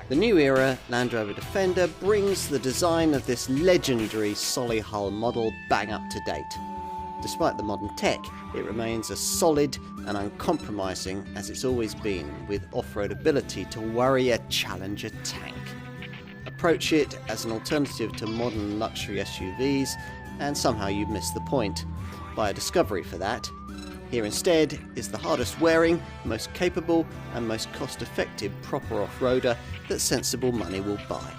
The new era Land Rover Defender brings the design of this legendary Solihull model bang up to date. Despite the modern tech, it remains as solid and uncompromising as it's always been, with off-road ability to worry a Challenger tank. Approach it as an alternative to modern luxury SUVs, and somehow you've missed the point. Buy a Discovery for that. Here instead is the hardest wearing, most capable and most cost-effective proper off-roader that sensible money will buy.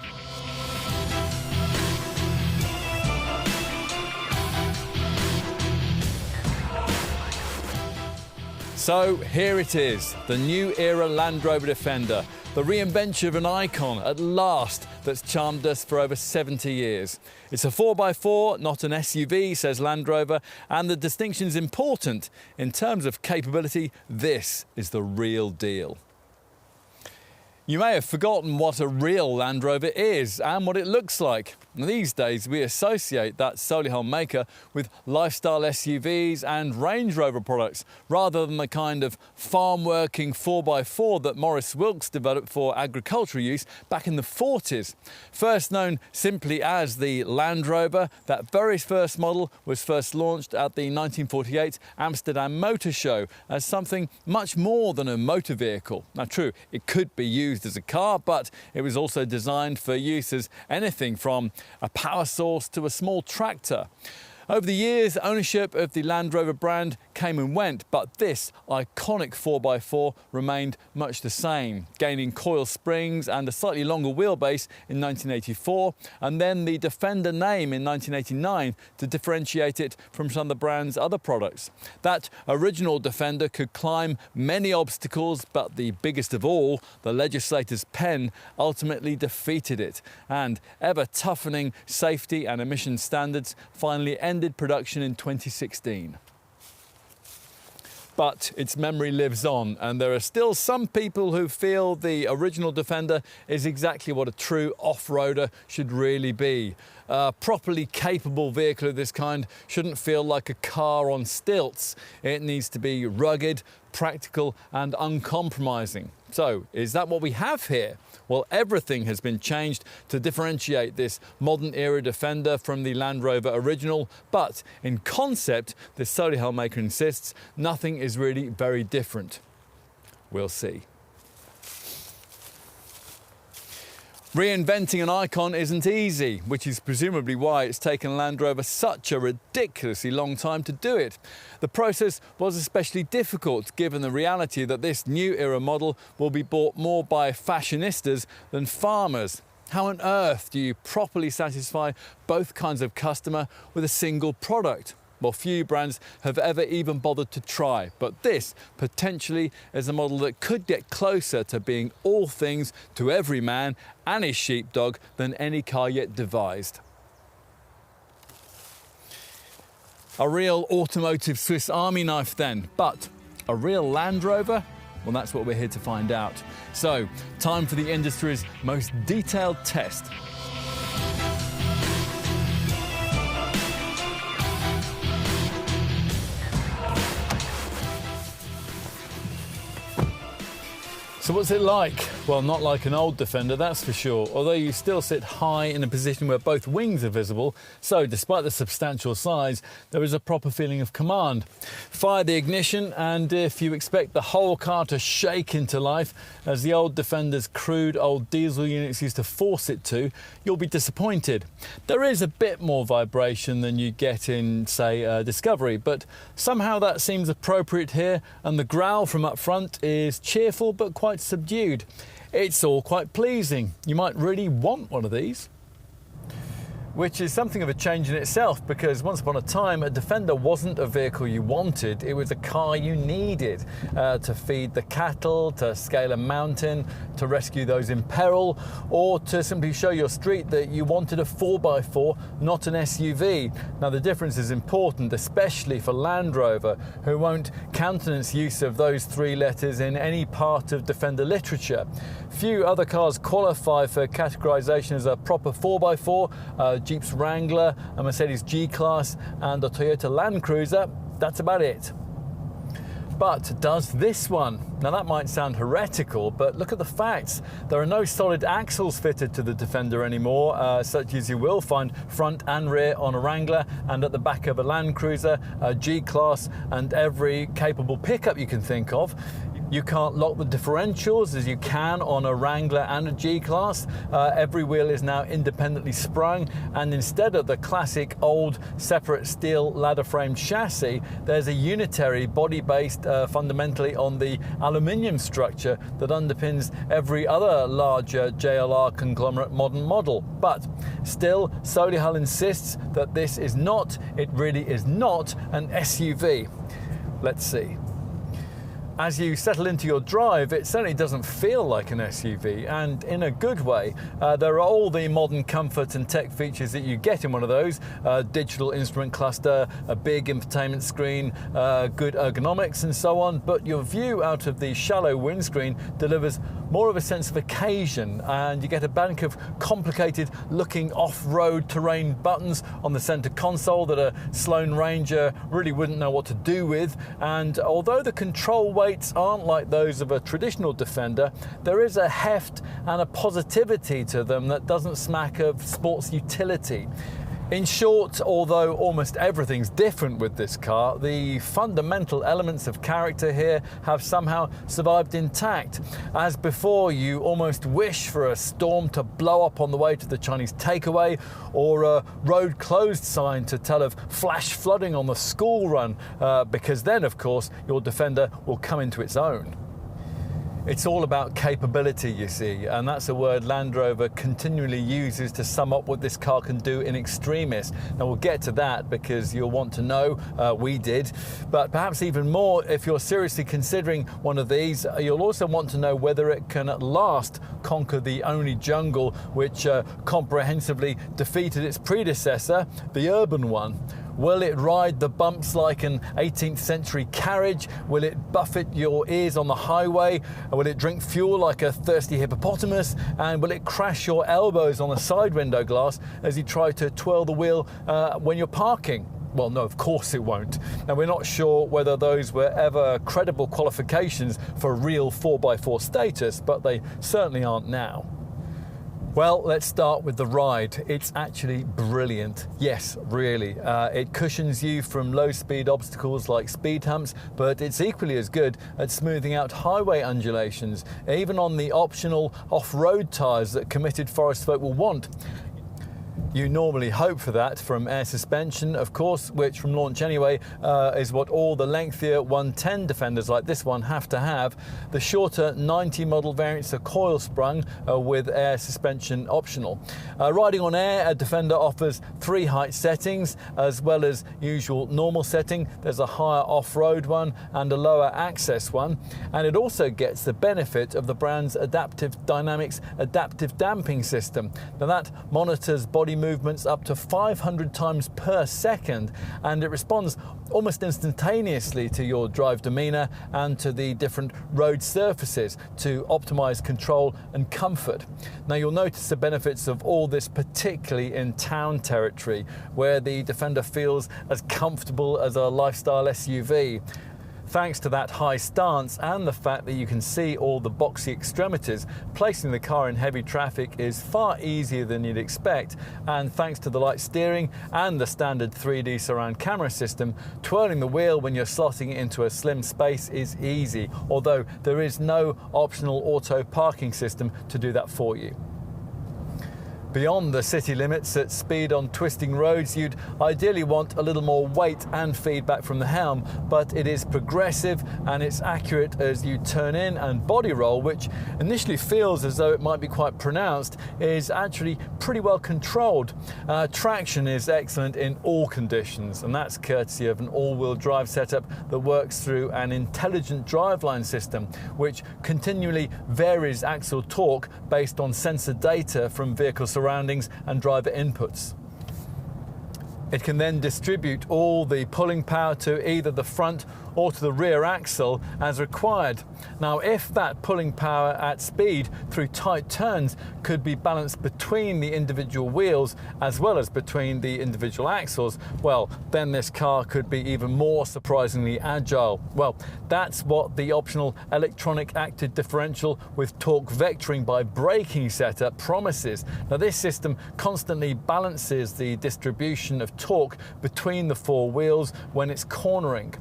So here it is, the new era Land Rover Defender, the reinvention of an icon at last that's charmed us for over 70 years. It's a 4x4, not an SUV, says Land Rover, and the distinction's important. In terms of capability, this is the real deal. You may have forgotten what a real Land Rover is and what it looks like. These days we associate that Solihull maker with lifestyle SUVs and Range Rover products rather than the kind of farm-working 4x4 that Maurice Wilks developed for agricultural use back in the 40s. First known simply as the Land Rover, that very first model was first launched at the 1948 Amsterdam Motor Show as something much more than a motor vehicle. Now true, it could be used as a car, but it was also designed for use as anything from a power source to a small tractor. Over the years, ownership of the Land Rover brand came and went, but this iconic 4x4 remained much the same, gaining coil springs and a slightly longer wheelbase in 1984, and then the Defender name in 1989 to differentiate it from some of the brand's other products. That original Defender could climb many obstacles, but the biggest of all, the legislator's pen, ultimately defeated it, and ever toughening safety and emission standards finally ended production in 2016. But its memory lives on, and there are still some people who feel the original Defender is exactly what a true off-roader should really be. A properly capable vehicle of this kind shouldn't feel like a car on stilts. It needs to be rugged, practical and uncompromising. So, is that what we have here? Well, everything has been changed to differentiate this modern era Defender from the Land Rover original, but in concept, the Solihull maker insists nothing is really very different. We'll see. Reinventing an icon isn't easy, which is presumably why it's taken Land Rover such a ridiculously long time to do it. The process was especially difficult given the reality that this new era model will be bought more by fashionistas than farmers. How on earth do you properly satisfy both kinds of customer with a single product? Well, few brands have ever even bothered to try, but this potentially is a model that could get closer to being all things to every man and his sheepdog than any car yet devised. A real automotive Swiss Army knife then, but a real Land Rover? Well, that's what we're here to find out. So, time for the industry's most detailed test. So what's it like? Well, not like an old Defender, that's for sure, although you still sit high in a position where both wings are visible, so despite the substantial size, there is a proper feeling of command. Fire the ignition, and if you expect the whole car to shake into life, as the old Defender's crude old diesel units used to force it to, you'll be disappointed. There is a bit more vibration than you get in, say, Discovery, but somehow that seems appropriate here, and the growl from up front is cheerful but quite subdued. It's all quite pleasing. You might really want one of these. Which is something of a change in itself, because once upon a time a Defender wasn't a vehicle you wanted, it was a car you needed to feed the cattle, to scale a mountain, to rescue those in peril, or to simply show your street that you wanted a 4x4, not an SUV. Now the difference is important, especially for Land Rover, who won't countenance use of those three letters in any part of Defender literature. Few other cars qualify for categorization as a proper 4x4, Jeep's Wrangler, a Mercedes G-Class and a Toyota Land Cruiser, that's about it. But does this one? Now that might sound heretical, but look at the facts. There are no solid axles fitted to the Defender anymore, such as you will find front and rear on a Wrangler and at the back of a Land Cruiser, a G-Class and every capable pickup you can think of. You can't lock the differentials as you can on a Wrangler and a G-Class. Every wheel is now independently sprung, and instead of the classic old separate steel ladder frame chassis, there's a unitary body based fundamentally on the aluminium structure that underpins every other larger JLR conglomerate modern model. But still, Solihull insists that this is not, it really is not, an SUV. Let's see. As you settle into your drive, it certainly doesn't feel like an SUV, and in a good way. There are all the modern comfort and tech features that you get in one of those. Digital instrument cluster, a big infotainment screen, good ergonomics and so on, but your view out of the shallow windscreen delivers more of a sense of occasion, and you get a bank of complicated looking off-road terrain buttons on the center console that a Sloan Ranger really wouldn't know what to do with. And although the control weights aren't like those of a traditional Defender, there is a heft and a positivity to them that doesn't smack of sports utility. In short, although almost everything's different with this car, the fundamental elements of character here have somehow survived intact. As before, you almost wish for a storm to blow up on the way to the Chinese takeaway, or a road closed sign to tell of flash flooding on the school run, because then, of course, your Defender will come into its own. It's all about capability, you see, and that's a word Land Rover continually uses to sum up what this car can do in extremis. Now we'll get to that because you'll want to know, we did, but perhaps even more if you're seriously considering one of these, you'll also want to know whether it can at last conquer the only jungle which comprehensively defeated its predecessor, the urban one. Will it ride the bumps like an 18th century carriage? Will it buffet your ears on the highway? Will it drink fuel like a thirsty hippopotamus? And will it crash your elbows on the side window glass as you try to twirl the wheel when you're parking? Well, no, of course it won't. Now, we're not sure whether those were ever credible qualifications for real 4x4 status, but they certainly aren't now. Well, let's start with the ride. It's actually brilliant. Yes, really. It cushions you from low-speed obstacles like speed humps, but it's equally as good at smoothing out highway undulations, even on the optional off-road tyres that committed forest folk will want. You normally hope for that from air suspension, of course, which from launch anyway is what all the lengthier 110 Defenders like this one have to have. The shorter 90 model variants are coil sprung with air suspension optional. Riding on air, a Defender offers 3 height settings as well as usual normal setting. There's a higher off-road one and a lower access one, and it also gets the benefit of the brand's Adaptive Dynamics adaptive damping system. Now that monitors body movements up to 500 times per second, and it responds almost instantaneously to your drive demeanour and to the different road surfaces to optimise control and comfort. Now you'll notice the benefits of all this particularly in town territory where the Defender feels as comfortable as a lifestyle SUV. Thanks to that high stance and the fact that you can see all the boxy extremities, placing the car in heavy traffic is far easier than you'd expect, and thanks to the light steering and the standard 3D surround camera system, twirling the wheel when you're slotting it into a slim space is easy, although there is no optional auto parking system to do that for you. Beyond the city limits at speed on twisting roads, you'd ideally want a little more weight and feedback from the helm, but it is progressive and it's accurate as you turn in, and body roll, which initially feels as though it might be quite pronounced, is actually pretty well controlled. Traction is excellent in all conditions, and that's courtesy of an all-wheel drive setup that works through an intelligent driveline system, which continually varies axle torque based on sensor data from vehicle surroundings and driver inputs. It can then distribute all the pulling power to either the front or to the rear axle as required. Now, if that pulling power at speed through tight turns could be balanced between the individual wheels as well as between the individual axles, well, then this car could be even more surprisingly agile. Well, that's what the optional electronic active differential with torque vectoring by braking setup promises. Now, this system constantly balances the distribution of torque between the four wheels when it's cornering.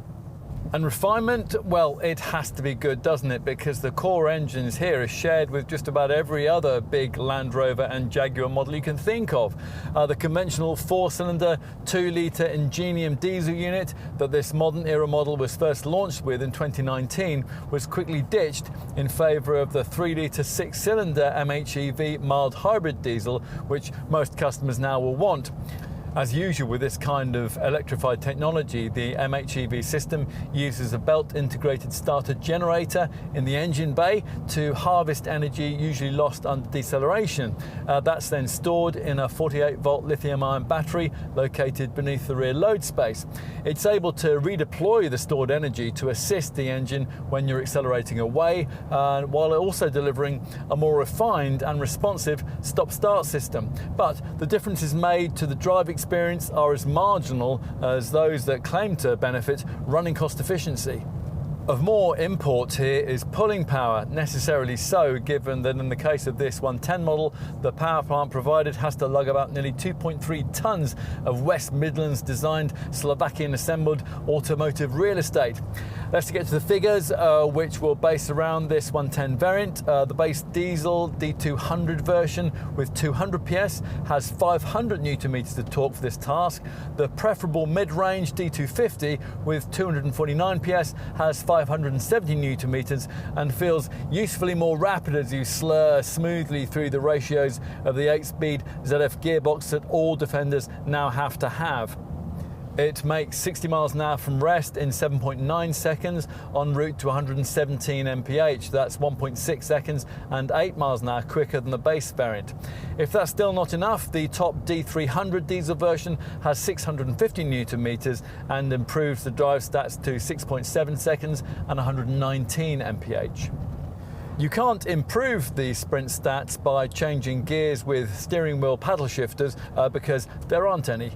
And refinement, well, it has to be good, doesn't it? Because the core engines here are shared with just about every other big Land Rover and Jaguar model you can think of. The conventional 4-cylinder, 2-litre Ingenium diesel unit that this modern era model was first launched with in 2019 was quickly ditched in favour of the 3-litre 6-cylinder MHEV mild hybrid diesel, which most customers now will want. As usual with this kind of electrified technology, the MHEV system uses a belt-integrated starter generator in the engine bay to harvest energy usually lost under deceleration. That's then stored in a 48-volt lithium-ion battery located beneath the rear load space. It's able to redeploy the stored energy to assist the engine when you're accelerating away, while also delivering a more refined and responsive stop-start system. But the differences made to the drive experience are as marginal as those that claim to benefit running cost efficiency. Of more import here is pulling power, necessarily so, given that in the case of this 110 model, the power plant provided has to lug about nearly 2.3 tonnes of West Midlands designed, Slovakian assembled automotive real estate. Let's get to the figures, which will base around this 110 variant. The base diesel D200 version with 200 PS has 500 Nm of torque for this task. The preferable mid-range D250 with 249 PS has 570 Nm and feels usefully more rapid as you slur smoothly through the ratios of the 8-speed ZF gearbox that all Defenders now have to have. It makes 60 miles an hour from rest in 7.9 seconds en route to 117 mph. That's 1.6 seconds and 8 miles an hour quicker than the base variant. If that's still not enough, the top D300 diesel version has 650 Nm and improves the drive stats to 6.7 seconds and 119 mph. You can't improve the sprint stats by changing gears with steering wheel paddle shifters because there aren't any.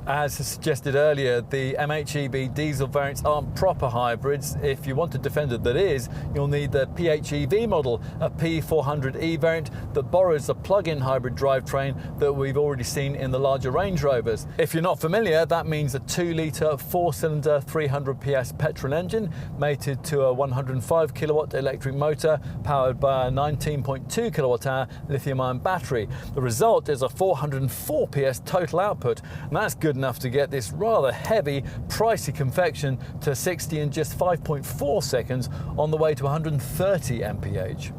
As suggested earlier, the MHEV diesel variants aren't proper hybrids. If you want a Defender that is, you'll need the PHEV model, a P400e variant that borrows a plug-in hybrid drivetrain that we've already seen in the larger Range Rovers. If you're not familiar, that means a 2-litre 4-cylinder 300 PS petrol engine mated to a 105 kilowatt electric motor powered by a 19.2 kilowatt hour lithium-ion battery. The result is a 404 PS total output, and that's good enough to get this rather heavy, pricey confection to 60 in just 5.4 seconds on the way to 130 mph.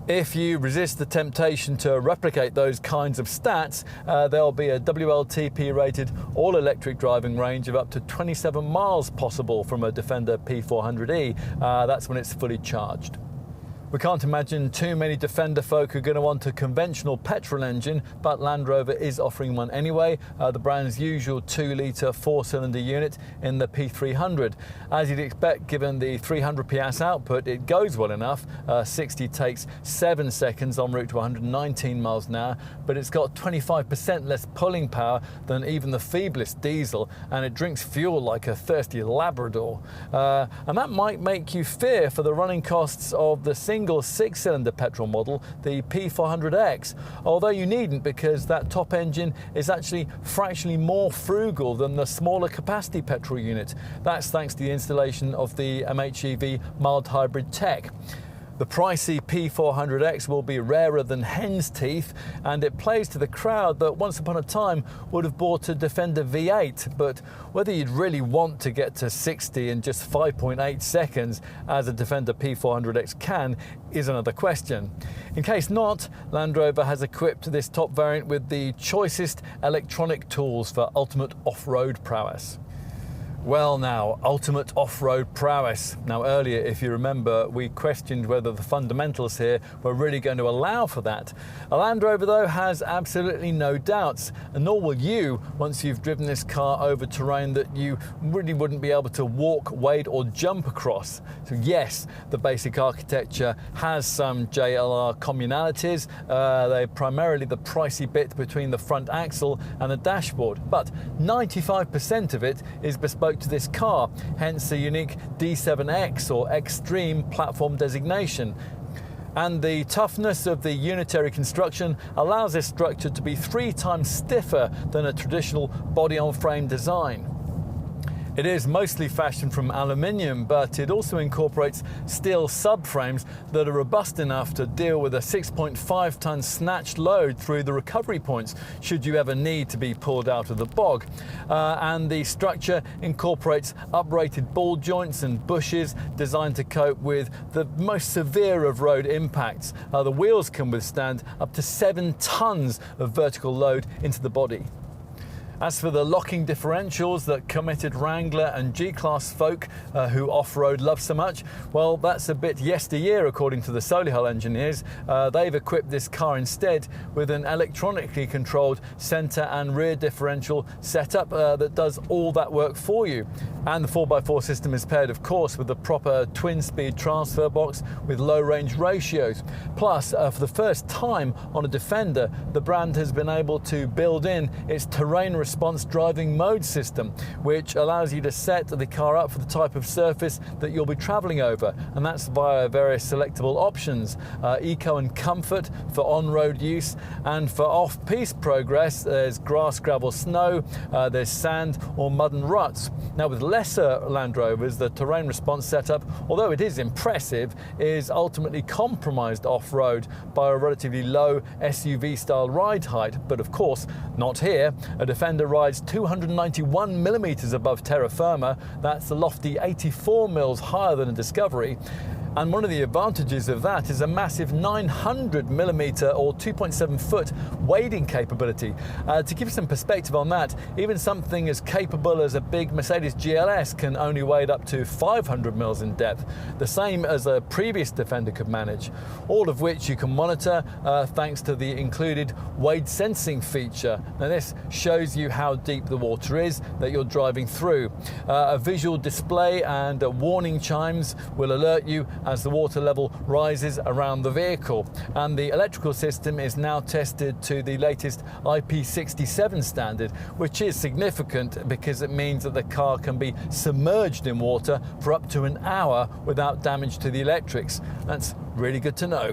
If you resist the temptation to replicate those kinds of stats, there'll be a WLTP rated all-electric driving range of up to 27 miles possible from a Defender P400e. That's when it's fully charged. We can't imagine too many Defender folk are going to want a conventional petrol engine, but Land Rover is offering one anyway, the brand's usual 2-litre 4-cylinder unit in the P300. As you'd expect, given the 300 PS output, it goes well enough. 60 takes 7 seconds en route to 119 miles an hour, but it's got 25% less pulling power than even the feeblest diesel, and it drinks fuel like a thirsty Labrador. And that might make you fear for the running costs of the single 6-cylinder petrol model, the P400X, although you needn't, because that top engine is actually fractionally more frugal than the smaller capacity petrol unit. That's thanks to the installation of the MHEV mild hybrid tech. The pricey P400X will be rarer than hen's teeth, and it plays to the crowd that once upon a time would have bought a Defender V8, but whether you'd really want to get to 60 in just 5.8 seconds as a Defender P400X can is another question. In case not, Land Rover has equipped this top variant with the choicest electronic tools for ultimate off-road prowess. Well now, ultimate off-road prowess. Now earlier, if you remember, we questioned whether the fundamentals here were really going to allow for that. A Land Rover though has absolutely no doubts, and nor will you once you've driven this car over terrain that you really wouldn't be able to walk, wade or jump across. So yes, the basic architecture has some JLR communalities. They're primarily the pricey bit between the front axle and the dashboard, but 95% of it is bespoke to this car, hence the unique D7X or Extreme platform designation. And the toughness of the unitary construction allows this structure to be 3 times stiffer than a traditional body-on-frame design. It is mostly fashioned from aluminium, but it also incorporates steel subframes that are robust enough to deal with a 6.5 ton snatch load through the recovery points, should you ever need to be pulled out of the bog. And the structure incorporates uprated ball joints and bushes designed to cope with the most severe of road impacts. The wheels can withstand up to 7 tons of vertical load into the body. As for the locking differentials that committed Wrangler and G-Class folk who off-road love so much, well, that's a bit yesteryear according to the Solihull engineers. They've equipped this car instead with an electronically controlled centre and rear differential setup that does all that work for you. And the 4x4 system is paired, of course, with the proper twin-speed transfer box with low-range ratios. Plus, for the first time on a Defender, the brand has been able to build in its terrain response driving mode system, which allows you to set the car up for the type of surface that you'll be travelling over, and that's via various selectable options. Eco and comfort for on-road use, and for off-piste progress there's grass, gravel, snow, there's sand or mud and ruts. Now with lesser Land Rovers, the terrain response setup, although it is impressive, is ultimately compromised off-road by a relatively low SUV style ride height, but of course not here. A Defender rides 291 millimetres above terra firma. That's a lofty 84 mils higher than a Discovery. And one of the advantages of that is a massive 900 millimetre or 2.7 foot wading capability. To give you some perspective on that, even something as capable as a big Mercedes GLS can only wade up to 500 mils in depth, the same as a previous Defender could manage, all of which you can monitor thanks to the included wade sensing feature. Now this shows you how deep the water is that you're driving through. A visual display and warning chimes will alert you as the water level rises around the vehicle, and the electrical system is now tested to the latest IP67 standard, which is significant because it means that the car can be submerged in water for up to an hour without damage to the electrics. That's really good to know.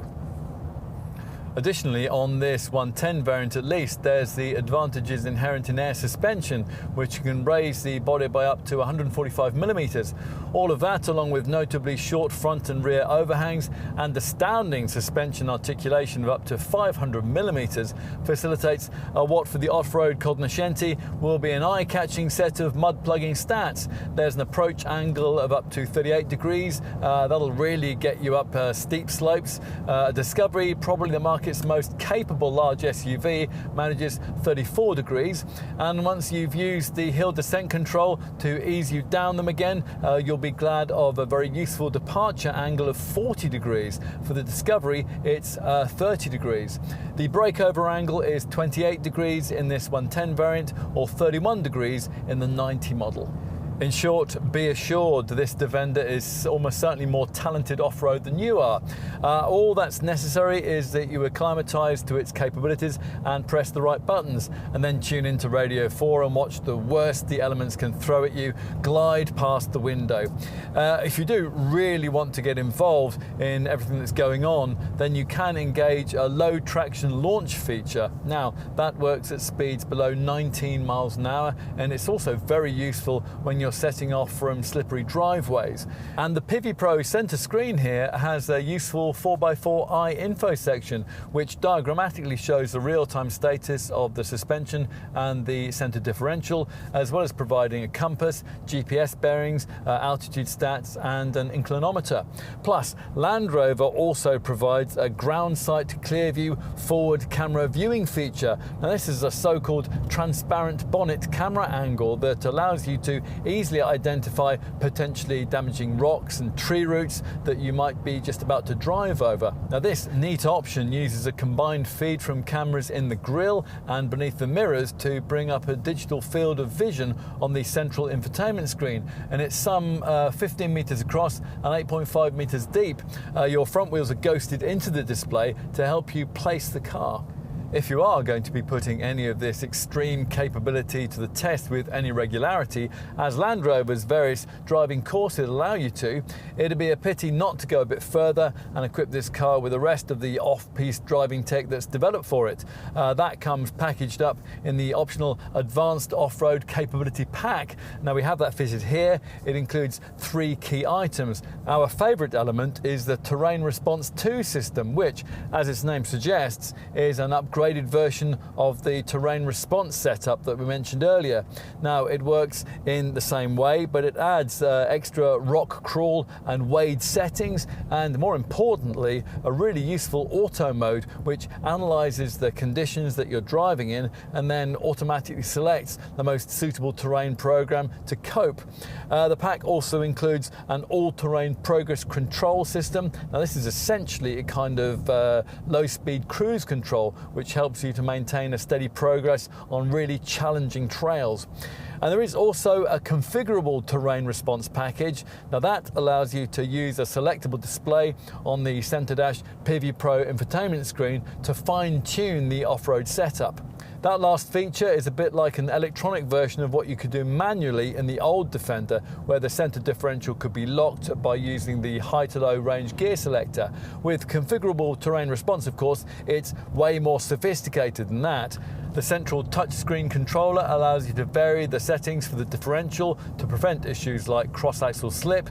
Additionally, on this 110 variant at least, there's the advantages inherent in air suspension, which can raise the body by up to 145 millimetres. All of that, along with notably short front and rear overhangs and astounding suspension articulation of up to 500 millimetres, facilitates what for the off-road cognoscenti will be an eye-catching set of mud-plugging stats. There's an approach angle of up to 38 degrees. That'll really get you up steep slopes. Discovery, probably the market's most capable large SUV, manages 34 degrees, and once you've used the hill descent control to ease you down them again, you'll be glad of a very useful departure angle of 40 degrees. For the Discovery, it's 30 degrees. The breakover angle is 28 degrees in this 110 variant, or 31 degrees in the 90 model. In short, be assured this Defender is almost certainly more talented off-road than you are. All that's necessary is that you acclimatise to its capabilities and press the right buttons, and then tune into Radio 4 and watch the worst the elements can throw at you glide past the window. If you do really want to get involved in everything that's going on, then you can engage a low traction launch feature. Now, that works at speeds below 19 miles an hour, and it's also very useful when you're setting off from slippery driveways. And the Pivi Pro centre screen here has a useful 4x4 eye info section, which diagrammatically shows the real-time status of the suspension and the centre differential, as well as providing a compass, GPS bearings, altitude stats and an inclinometer. Plus, Land Rover also provides a ground sight clear view forward camera viewing feature. Now this is a so-called transparent bonnet camera angle that allows you to easily identify potentially damaging rocks and tree roots that you might be just about to drive over. Now this neat option uses a combined feed from cameras in the grille and beneath the mirrors to bring up a digital field of vision on the central infotainment screen, and it's some 15 metres across and 8.5 metres deep. Your front wheels are ghosted into the display to help you place the car. If you are going to be putting any of this extreme capability to the test with any regularity, as Land Rover's various driving courses allow you to, it'd be a pity not to go a bit further and equip this car with the rest of the off-piste driving tech that's developed for it. That comes packaged up in the optional Advanced Off-Road Capability Pack. Now we have that fitted here. It includes 3 key items. Our favourite element is the Terrain Response 2 system, which, as its name suggests, is an upgraded version of the terrain response setup that we mentioned earlier. Now it works in the same way, but it adds extra rock crawl and wade settings, and more importantly a really useful auto mode which analyzes the conditions that you're driving in and then automatically selects the most suitable terrain program to cope. The pack also includes an all-terrain progress control system. Now this is essentially a kind of low-speed cruise control which helps you to maintain a steady progress on really challenging trails. And there is also a configurable terrain response package. Now that allows you to use a selectable display on the Centre Dash PV Pro infotainment screen to fine-tune the off-road setup. That last feature is a bit like an electronic version of what you could do manually in the old Defender, where the centre differential could be locked by using the high to low range gear selector. With configurable terrain response, of course, it's way more sophisticated than that. The central touchscreen controller allows you to vary the settings for the differential to prevent issues like cross-axle slip.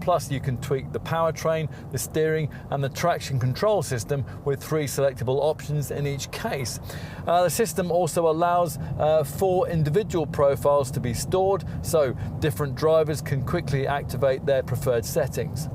Plus you can tweak the powertrain, the steering and the traction control system with 3 selectable options in each case. The system also allows 4 individual profiles to be stored, so different drivers can quickly activate their preferred settings.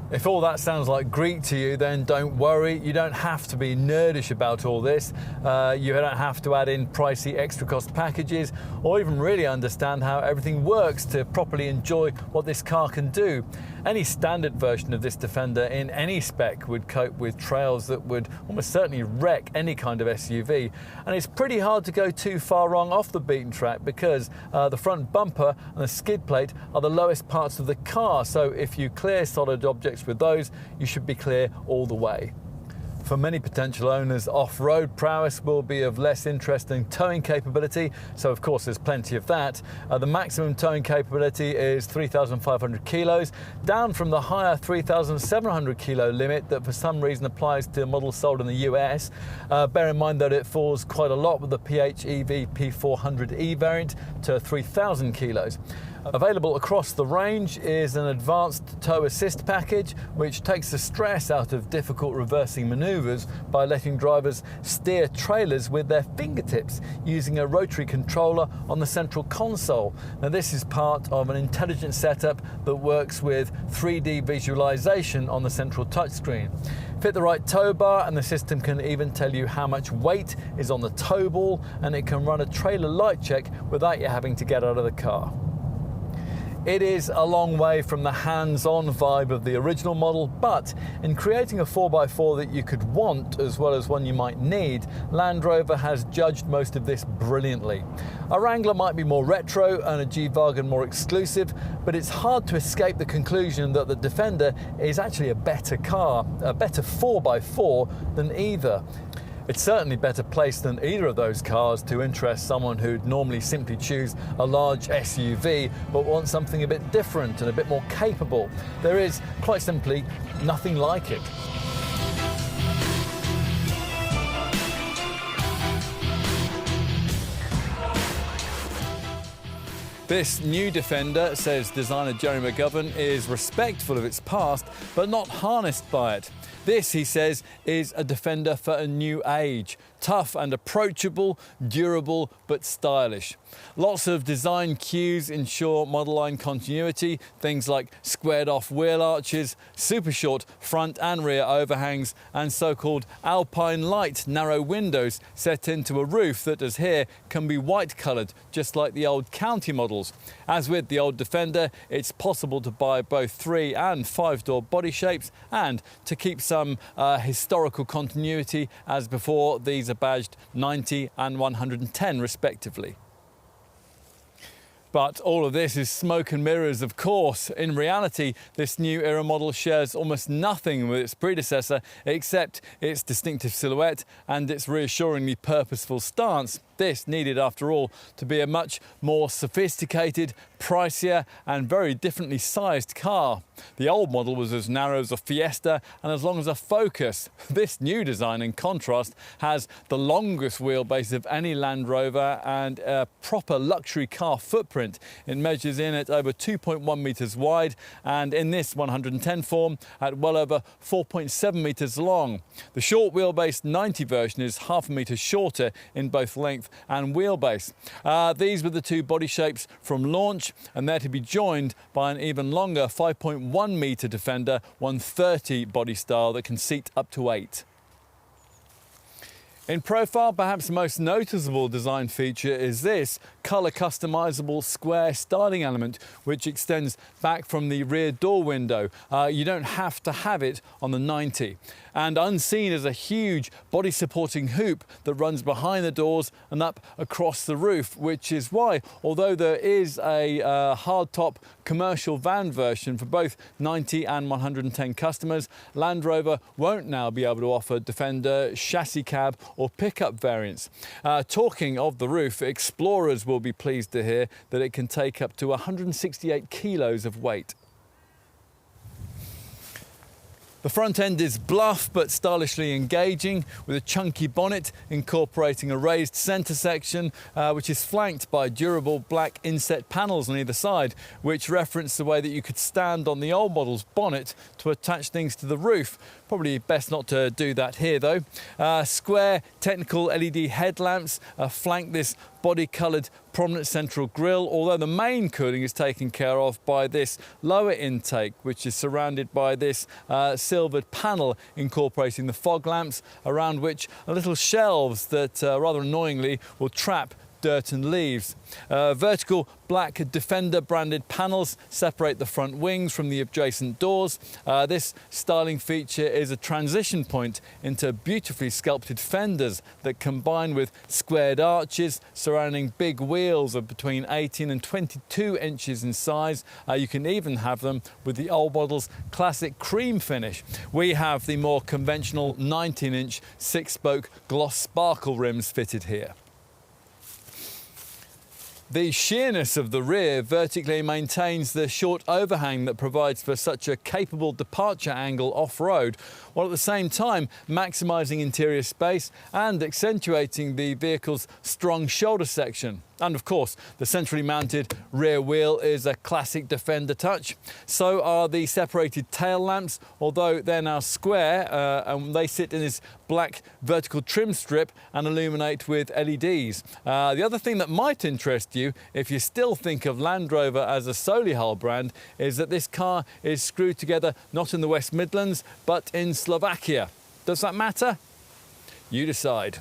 If all that sounds like Greek to you, then don't worry, you don't have to be nerdish about all this. You don't have to add in pricey extra cost packages or even really understand how everything works to properly enjoy what this car can do. Any standard version of this Defender in any spec would cope with trails that would almost certainly wreck any kind of SUV. And it's pretty hard to go too far wrong off the beaten track because the front bumper and the skid plate are the lowest parts of the car. So if you clear solid objects with those, you should be clear all the way. For many potential owners, off-road prowess will be of less interest than towing capability, so of course there's plenty of that. The maximum towing capability is 3,500 kilos, down from the higher 3,700 kilo limit that for some reason applies to models sold in the US. Bear in mind that it falls quite a lot with the PHEV P400e variant to 3,000 kilos. Available across the range is an advanced tow assist package which takes the stress out of difficult reversing manoeuvres by letting drivers steer trailers with their fingertips using a rotary controller on the central console. Now this is part of an intelligent setup that works with 3D visualization on the central touchscreen. Fit the right tow bar and the system can even tell you how much weight is on the tow ball, and it can run a trailer light check without you having to get out of the car. It is a long way from the hands-on vibe of the original model, but in creating a 4x4 that you could want as well as one you might need, Land Rover has judged most of this brilliantly. A Wrangler might be more retro and a G-Wagen more exclusive, but it's hard to escape the conclusion that the Defender is actually a better car, a better 4x4 than either. It's certainly better placed than either of those cars to interest someone who'd normally simply choose a large SUV but wants something a bit different and a bit more capable. There is, quite simply, nothing like it. This new Defender, says designer Jeremy McGovern, is respectful of its past but not harnessed by it. This, he says, is a Defender for a new age. Tough and approachable, durable but stylish. Lots of design cues ensure model line continuity, things like squared off wheel arches, super short front and rear overhangs and so-called alpine light narrow windows set into a roof that, as here, can be white coloured just like the old county models. models. As with the old Defender, it's possible to buy both 3 and 5-door body shapes, and to keep some historical continuity as before, these are badged 90 and 110 respectively. But all of this is smoke and mirrors, of course. In reality, this new era model shares almost nothing with its predecessor except its distinctive silhouette and its reassuringly purposeful stance. This needed, after all, to be a much more sophisticated, pricier and very differently sized car. The old model was as narrow as a Fiesta and as long as a Focus. This new design, in contrast, has the longest wheelbase of any Land Rover and a proper luxury car footprint. It measures in at over 2.1 metres wide and in this 110 form at well over 4.7 metres long. The short wheelbase 90 version is half a metre shorter in both length and wheelbase. These were the two body shapes from launch, and they're to be joined by an even longer 5.1 metre Defender 130 body style that can seat up to 8. In profile, perhaps the most noticeable design feature is this colour customisable square styling element, which extends back from the rear door window. You don't have to have it on the 90. And unseen is a huge body supporting hoop that runs behind the doors and up across the roof, which is why, although there is a hardtop commercial van version for both 90 and 110 customers, Land Rover won't now be able to offer Defender chassis cab or pickup variants. Talking of the roof, explorers will be pleased to hear that it can take up to 168 kilos of weight. The front end is bluff but stylishly engaging, with a chunky bonnet incorporating a raised centre section which is flanked by durable black inset panels on either side, which reference the way that you could stand on the old model's bonnet to attach things to the roof. Probably best not to do that here though. Square technical LED headlamps flank this body-coloured prominent central grille, although the main cooling is taken care of by this lower intake, which is surrounded by this silvered panel incorporating the fog lamps, around which are little shelves that rather annoyingly will trap dirt and leaves. Vertical black Defender branded panels separate the front wings from the adjacent doors. This styling feature is a transition point into beautifully sculpted fenders that combine with squared arches surrounding big wheels of between 18 and 22 inches in size. You can even have them with the old model's classic cream finish. We have the more conventional 19-inch 6-spoke gloss sparkle rims fitted here. The sheerness of the rear vertically maintains the short overhang that provides for such a capable departure angle off-road, while at the same time maximising interior space and accentuating the vehicle's strong shoulder section. And of course, the centrally mounted rear wheel is a classic Defender touch. So are the separated tail lamps, although they're now square and they sit in this black vertical trim strip and illuminate with LEDs. The other thing that might interest you, if you still think of Land Rover as a solely hull brand, is that this car is screwed together not in the West Midlands, but in Slovakia. Does that matter? You decide.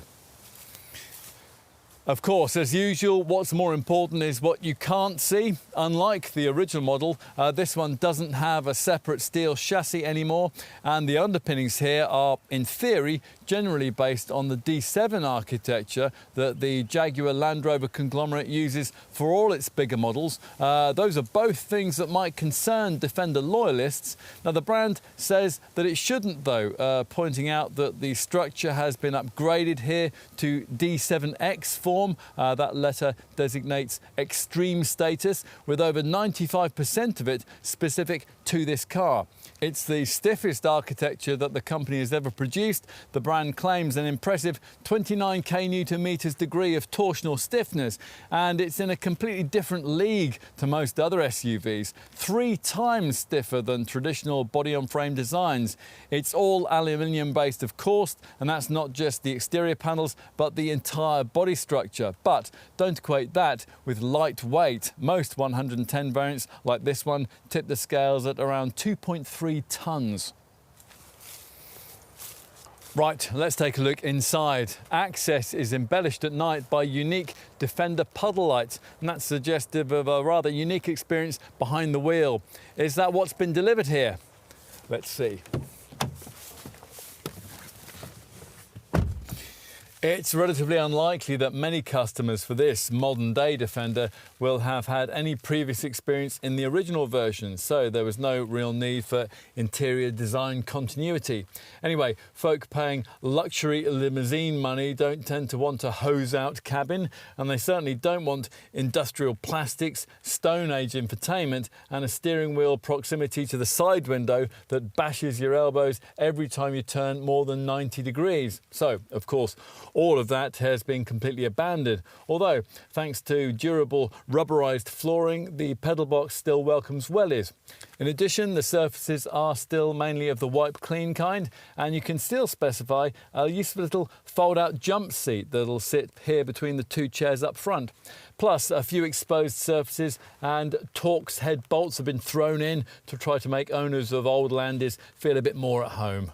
Of course, as usual, what's more important is what you can't see. Unlike the original model, this one doesn't have a separate steel chassis anymore, and the underpinnings here are, in theory, generally based on the D7 architecture that the Jaguar Land Rover conglomerate uses for all its bigger models. Those are both things that might concern Defender loyalists. Now, the brand says that it shouldn't, though, pointing out that the structure has been upgraded here to D7X form. That letter designates extreme status, with over 95% of it specific to this car. It's the stiffest architecture that the company has ever produced. The brand claims an impressive 29 kN degree of torsional stiffness, and it's in a completely different league to most other SUVs, 3 times stiffer than traditional body-on-frame designs. It's all aluminium based, of course, and that's not just the exterior panels, but the entire body structure. But don't equate that with lightweight. Most 110 variants, like this one, tip the scales at around 2.3 tonnes. Right, let's take a look inside. Access is embellished at night by unique Defender puddle lights, and that's suggestive of a rather unique experience behind the wheel. Is that what's been delivered here? Let's see. It's relatively unlikely that many customers for this modern-day Defender will have had any previous experience in the original version, so there was no real need for interior design continuity. Anyway, folk paying luxury limousine money don't tend to want a hose-out cabin, and they certainly don't want industrial plastics, Stone Age infotainment, and a steering wheel proximity to the side window that bashes your elbows every time you turn more than 90 degrees. So, of course, all of that has been completely abandoned, although thanks to durable rubberised flooring, the pedal box still welcomes wellies. In addition, the surfaces are still mainly of the wipe clean kind, and you can still specify a useful little fold-out jump seat that'll sit here between the two chairs up front. Plus, a few exposed surfaces and Torx head bolts have been thrown in to try to make owners of old Landys feel a bit more at home.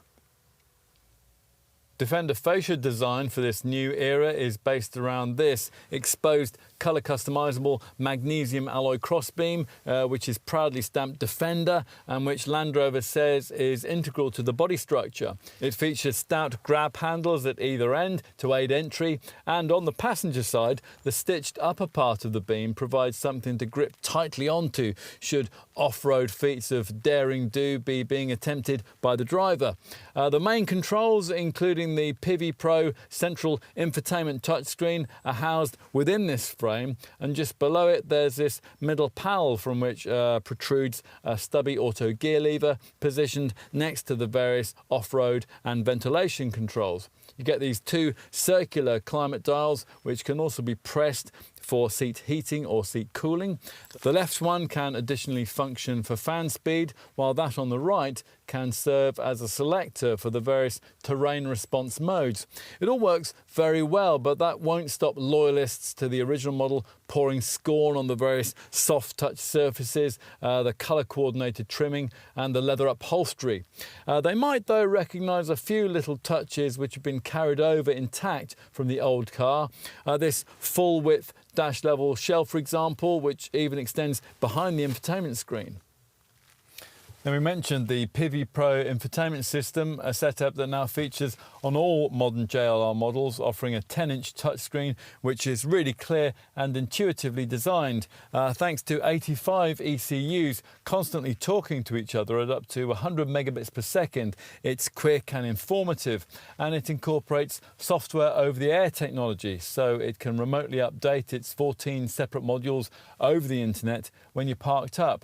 Defender fascia design for this new era is based around this exposed colour customisable magnesium alloy crossbeam, which is proudly stamped Defender and which Land Rover says is integral to the body structure. It features stout grab handles at either end to aid entry, and on the passenger side, the stitched upper part of the beam provides something to grip tightly onto should off-road feats of daring do be being attempted by the driver. The main controls, including the Pivi Pro central infotainment touchscreen, are housed within this frame, and just below it there's this middle panel from which protrudes a stubby auto gear lever positioned next to the various off-road and ventilation controls. You get these two circular climate dials which can also be pressed for seat heating or seat cooling. The left one can additionally function for fan speed, while that on the right can serve as a selector for the various terrain response modes. It all works very well, but that won't stop loyalists to the original model pouring scorn on the various soft touch surfaces, the colour coordinated trimming and the leather upholstery. They might though recognise a few little touches which have been carried over intact from the old car. This full width dash level shelf, for example, which even extends behind the infotainment screen. Now, we mentioned the Pivi Pro infotainment system, a setup that now features on all modern JLR models, offering a 10-inch touchscreen which is really clear and intuitively designed. Thanks to 85 ECUs constantly talking to each other at up to 100 megabits per second, it's quick and informative, and it incorporates software over-the-air technology, so it can remotely update its 14 separate modules over the internet when you're parked up.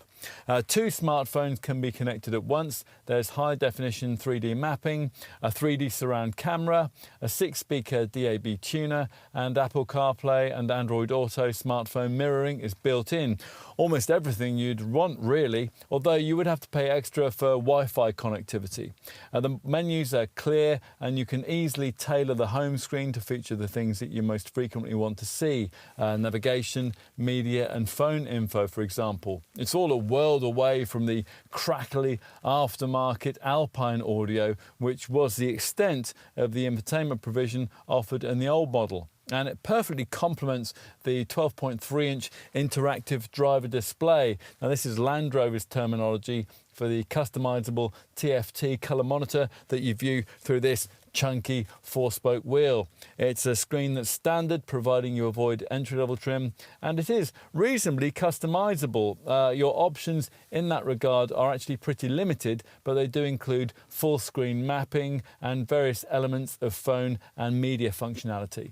Two smartphones can be connected at once. There's high-definition 3D mapping, a 3D surround camera, a 6-speaker DAB tuner, and Apple CarPlay and Android Auto smartphone mirroring is built in. Almost everything you'd want, really, although you would have to pay extra for Wi-Fi connectivity. The menus are clear, and you can easily tailor the home screen to feature the things that you most frequently want to see. Navigation, media and phone info, for example. It's all a world away from the crackly aftermarket Alpine audio, which was the extent of the infotainment provision offered in the old model. And it perfectly complements the 12.3-inch interactive driver display. Now, this is Land Rover's terminology for the customisable TFT colour monitor that you view through this chunky 4-spoke wheel. It's a screen that's standard, providing you avoid entry-level trim, and it is reasonably customisable. Your options in that regard are actually pretty limited, but they do include full-screen mapping and various elements of phone and media functionality.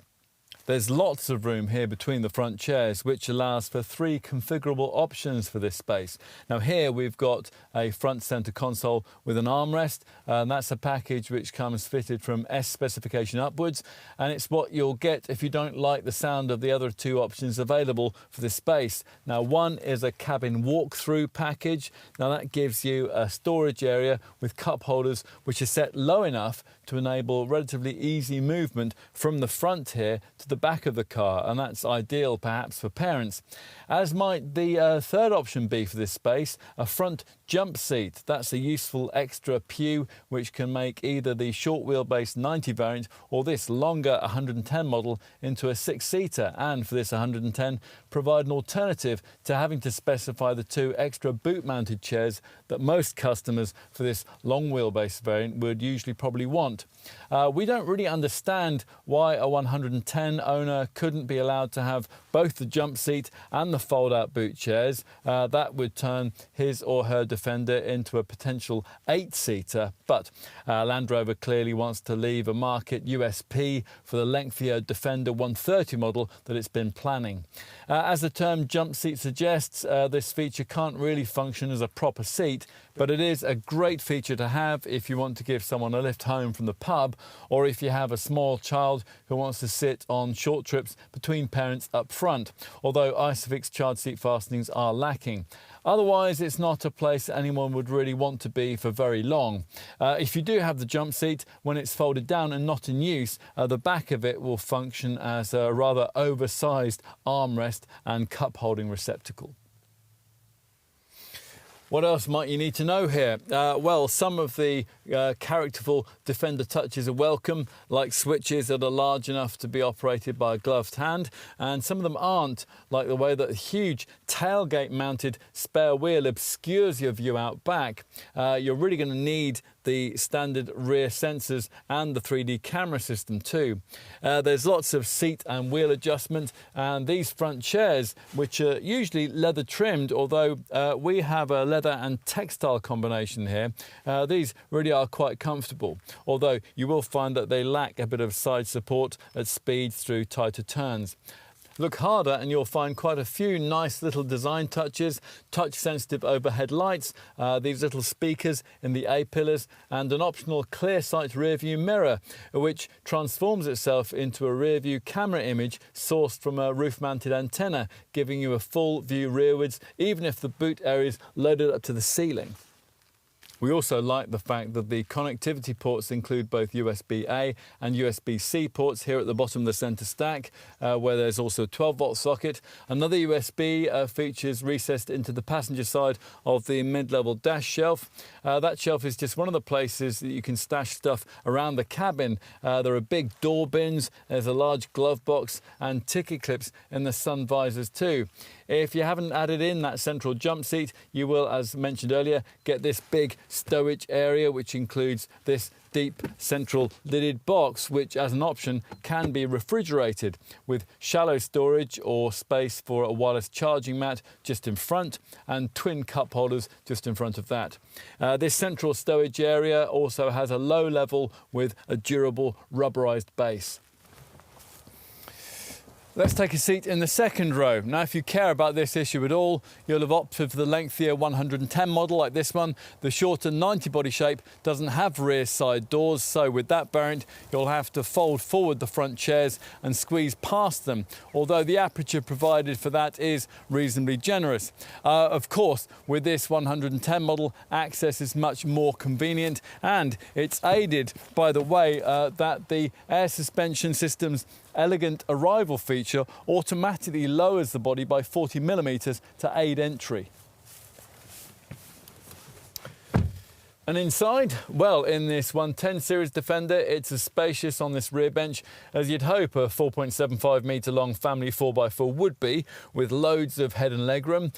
There's lots of room here between the front chairs, which allows for 3 configurable options for this space. Now, here we've got a front centre console with an armrest, and that's a package which comes fitted from S specification upwards, and it's what you'll get if you don't like the sound of the other 2 options available for this space. Now, one is a cabin walk-through package. Now, that gives you a storage area with cup holders which is set low enough to enable relatively easy movement from the front here to the back of the car, and that's ideal perhaps for parents, as might the third option be for this space, a front jump seat. That's a useful extra pew which can make either the short wheelbase 90 variant or this longer 110 model into a 6-seater, and for this 110 provide an alternative to having to specify the two extra boot mounted chairs that most customers for this long wheelbase variant would usually probably want. We don't really understand why a 110 owner couldn't be allowed to have both the jump seat and the fold out boot chairs. That would turn his or her Defender into a potential 8-seater, but Land Rover clearly wants to leave a market USP for the lengthier Defender 130 model that it's been planning. As the term jump seat suggests, this feature can't really function as a proper seat, but it is a great feature to have if you want to give someone a lift home from the pub, or if you have a small child who wants to sit on short trips between parents up front, although Isofix child seat fastenings are lacking. Otherwise, it's not a place anyone would really want to be for very long. If you do have the jump seat, when it's folded down and not in use, the back of it will function as a rather oversized armrest and cup holding receptacle. What else might you need to know here? Well, some of the characterful Defender touches are welcome, like switches that are large enough to be operated by a gloved hand, and some of them aren't, like the way that a huge tailgate-mounted spare wheel obscures your view out back. You're really going to need the standard rear sensors and the 3D camera system too. There's lots of seat and wheel adjustment, and these front chairs, which are usually leather trimmed, although we have a leather and textile combination here, these really are quite comfortable, although you will find that they lack a bit of side support at speeds through tighter turns. Look harder and you'll find quite a few nice little design touches, touch-sensitive overhead lights, these little speakers in the A-pillars, and an optional clear sight rear-view mirror, which transforms itself into a rear-view camera image sourced from a roof-mounted antenna, giving you a full view rearwards, even if the boot area is loaded up to the ceiling. We also like the fact that the connectivity ports include both USB-A and USB-C ports here at the bottom of the centre stack, where there's also a 12-volt socket. Another USB features recessed into the passenger side of the mid-level dash shelf. That shelf is just one of the places that you can stash stuff around the cabin. There are big door bins, there's a large glove box and ticket clips in the sun visors too. If you haven't added in that central jump seat, you will, as mentioned earlier, get this big stowage area, which includes this deep central lidded box, which as an option can be refrigerated, with shallow storage or space for a wireless charging mat just in front and twin cup holders just in front of that. This central stowage area also has a low level with a durable rubberized base. Let's take a seat in the second row. Now, if you care about this issue at all, you'll have opted for the lengthier 110 model like this one. The shorter 90 body shape doesn't have rear side doors, so with that variant, you'll have to fold forward the front chairs and squeeze past them, although the aperture provided for that is reasonably generous. Of course, with this 110 model, access is much more convenient, and it's aided by the way that the air suspension system's elegant arrival feature automatically lowers the body by 40 millimeters to aid entry. And inside, well, in this 110 series Defender, it's as spacious on this rear bench as you'd hope a 4.75 metre long family 4x4 would be, with loads of head and leg room,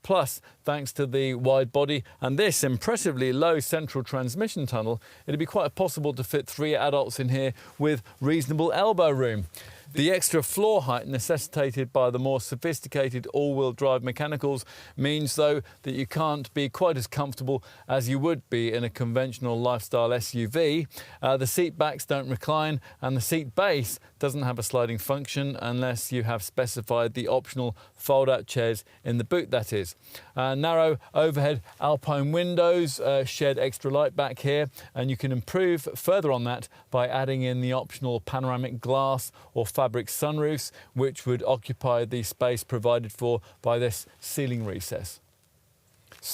plus, thanks to the wide body and this impressively low central transmission tunnel, it'd be quite possible to fit 3 adults in here with reasonable elbow room. The extra floor height necessitated by the more sophisticated all-wheel drive mechanicals means, though, that you can't be quite as comfortable as you would be in a conventional lifestyle SUV. The seat backs don't recline, and the seat base doesn't have a sliding function unless you have specified the optional fold-out chairs in the boot, that is. Narrow overhead alpine windows shed extra light back here, and you can improve further on that by adding in the optional panoramic glass or fabric sunroofs, which would occupy the space provided for by this ceiling recess.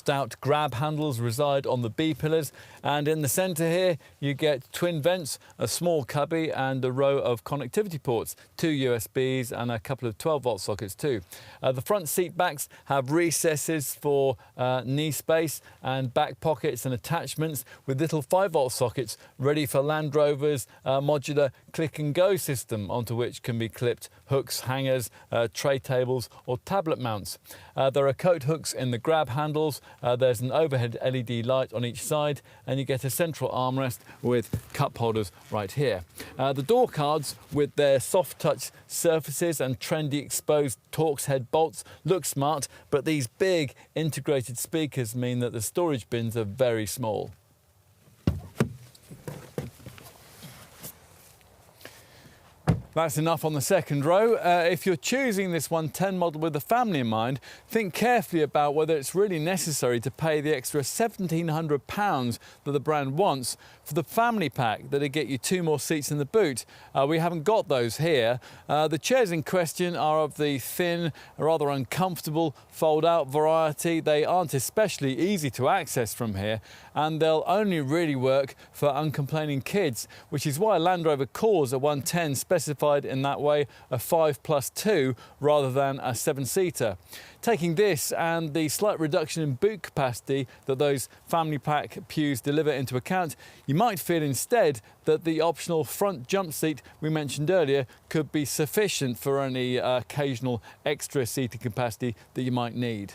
Stout grab handles reside on the B-pillars, and in the centre here you get twin vents, a small cubby and a row of connectivity ports, 2 USBs and a couple of 12-volt sockets too. The front seat backs have recesses for knee space and back pockets and attachments with little 5-volt sockets ready for Land Rover's modular click-and-go system, onto which can be clipped hooks, hangers, tray tables or tablet mounts. There are coat hooks in the grab handles, there's an overhead LED light on each side, and you get a central armrest with cup holders right here. The door cards with their soft touch surfaces and trendy exposed Torx head bolts look smart, but these big integrated speakers mean that the storage bins are very small. That's enough on the second row. If you're choosing this 110 model with a family in mind, think carefully about whether it's really necessary to pay the extra £1,700 that the brand wants for the family pack that'll get you 2 more seats in the boot. We haven't got those here. The chairs in question are of the thin, rather uncomfortable fold-out variety. They aren't especially easy to access from here, and they'll only really work for uncomplaining kids, which is why Land Rover calls a 110 specified in that way a 5+2 rather than a 7-seater. Taking this and the slight reduction in boot capacity that those family pack pews deliver into account, you might feel instead that the optional front jump seat we mentioned earlier could be sufficient for any occasional extra seating capacity that you might need.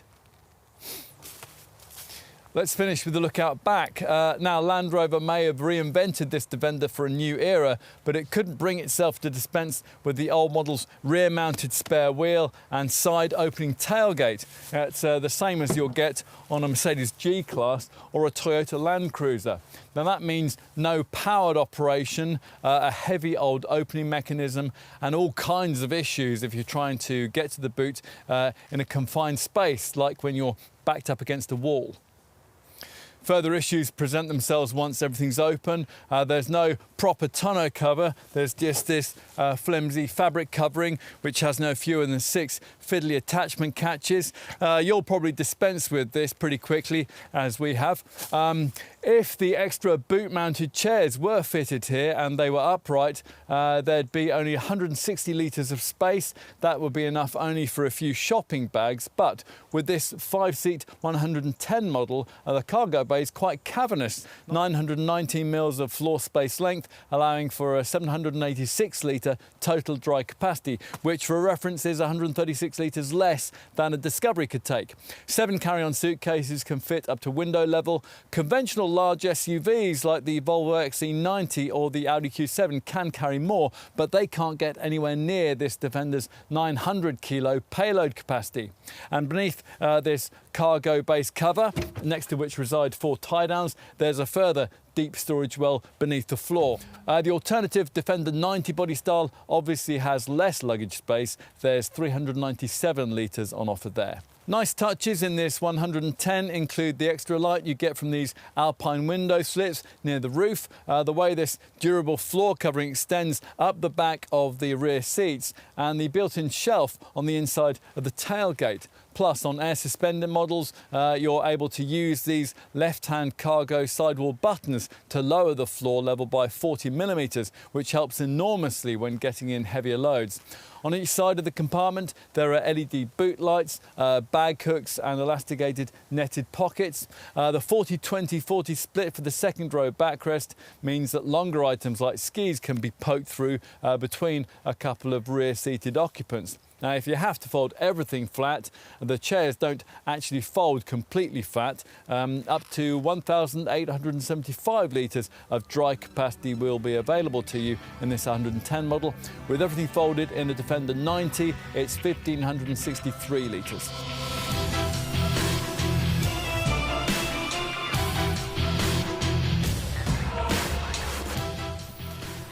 Let's finish with a look out back. Now, Land Rover may have reinvented this Defender for a new era, but it couldn't bring itself to dispense with the old model's rear-mounted spare wheel and side-opening tailgate. It's the same as you'll get on a Mercedes G-Class or a Toyota Land Cruiser. Now, that means no powered operation, a heavy old opening mechanism, and all kinds of issues if you're trying to get to the boot in a confined space, like when you're backed up against a wall. Further issues present themselves once everything's open. There's no proper tonneau cover. There's just this flimsy fabric covering, which has no fewer than 6 fiddly attachment catches. You'll probably dispense with this pretty quickly, as we have. If the extra boot-mounted chairs were fitted here and they were upright, there'd be only 160 litres of space. That would be enough only for a few shopping bags. But with this 5-seat 110 model, the cargo bay is quite cavernous, 919 mils of floor space length, allowing for a 786 litre total dry capacity, which for reference is 136 litres less than a Discovery could take. 7 carry-on suitcases can fit up to window level. Conventional large SUVs like the Volvo XC90 or the Audi Q7 can carry more, but they can't get anywhere near this Defender's 900 kilo payload capacity. And beneath this cargo base cover, next to which reside 4 tie-downs, there's a further deep storage well beneath the floor. The alternative Defender 90 body style obviously has less luggage space. There's 397 litres on offer there. Nice touches in this 110 include the extra light you get from these alpine window slits near the roof, the way this durable floor covering extends up the back of the rear seats, and the built-in shelf on the inside of the tailgate. Plus, on air suspended models, you're able to use these left-hand cargo sidewall buttons to lower the floor level by 40 millimetres, which helps enormously when getting in heavier loads. On each side of the compartment, there are LED boot lights, bag hooks and elasticated netted pockets. The 40-20-40 split for the second row backrest means that longer items like skis can be poked through between a couple of rear-seated occupants. Now, if you have to fold everything flat, the chairs don't actually fold completely flat. Up to 1,875 litres of dry capacity will be available to you in this 110 model. With everything folded in the Defender 90, it's 1,563 litres.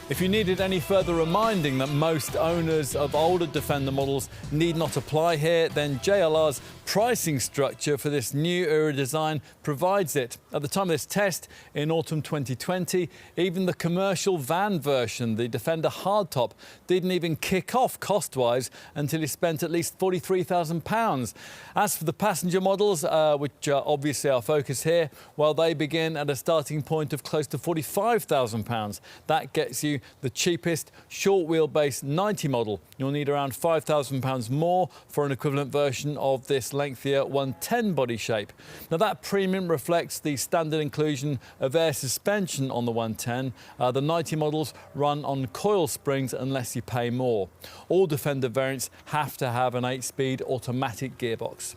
If you needed any further reminding that most owners of older Defender models need not apply here, then JLR's pricing structure for this new era design provides it. At the time of this test in autumn 2020, even the commercial van version, the Defender hardtop, didn't even kick off cost-wise until he spent at least £43,000. As for the passenger models, which are obviously our focus here, well, they begin at a starting point of close to £45,000. That gets you the cheapest short wheelbase 90 model. You'll need around £5,000 more for an equivalent version of this lengthier 110 body shape. Now that premium reflects the standard inclusion of air suspension on the 110. The 90 models run on coil springs unless you pay more. All Defender variants have to have an 8-speed automatic gearbox.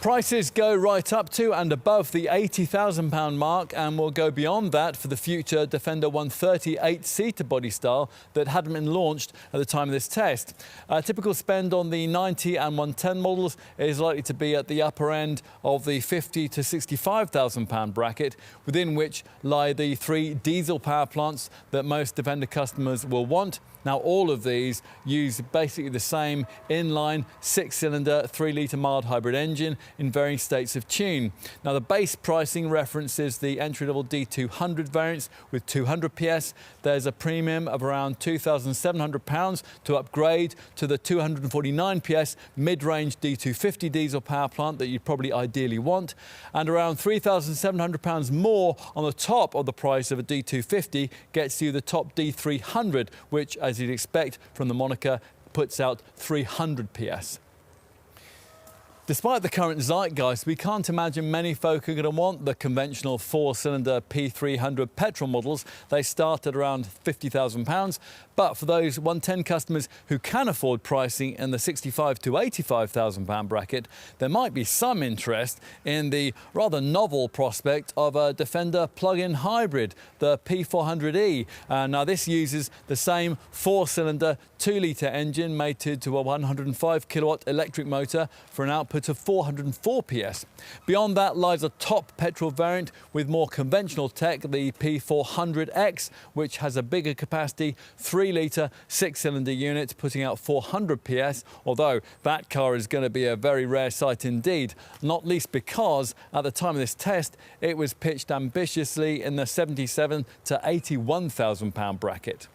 Prices go right up to and above the £80,000 mark, and will go beyond that for the future Defender 130 8-seater body style that hadn't been launched at the time of this test. Typical spend on the 90 and 110 models is likely to be at the upper end of the £50,000 to £65,000 bracket, within which lie the 3 diesel power plants that most Defender customers will want. Now, all of these use basically the same inline 6-cylinder 3-litre mild hybrid engine in varying states of tune. Now, the base pricing references the entry-level D200 variants with 200 PS. There's a premium of around £2,700 to upgrade to the 249 PS mid-range D250 diesel power plant that you'd probably ideally want, and around £3,700 more on the top of the price of a D250 gets you the top D300, which, as you'd expect from the moniker, puts out 300 PS. Despite the current zeitgeist, we can't imagine many folk are going to want the conventional 4-cylinder P300 petrol models. They start at around £50,000. But for those 110 customers who can afford pricing in the £65,000 to £85,000 bracket, there might be some interest in the rather novel prospect of a Defender plug-in hybrid, the P400e. Now, this uses the same 4-cylinder 2-litre engine mated to a 105 kilowatt electric motor for an output of 404 PS. Beyond that lies a top petrol variant with more conventional tech, the P400X, which has a bigger capacity 3-litre 6-cylinder unit putting out 400 PS, although that car is going to be a very rare sight indeed, not least because at the time of this test it was pitched ambitiously in the £77,000 to £81,000 bracket.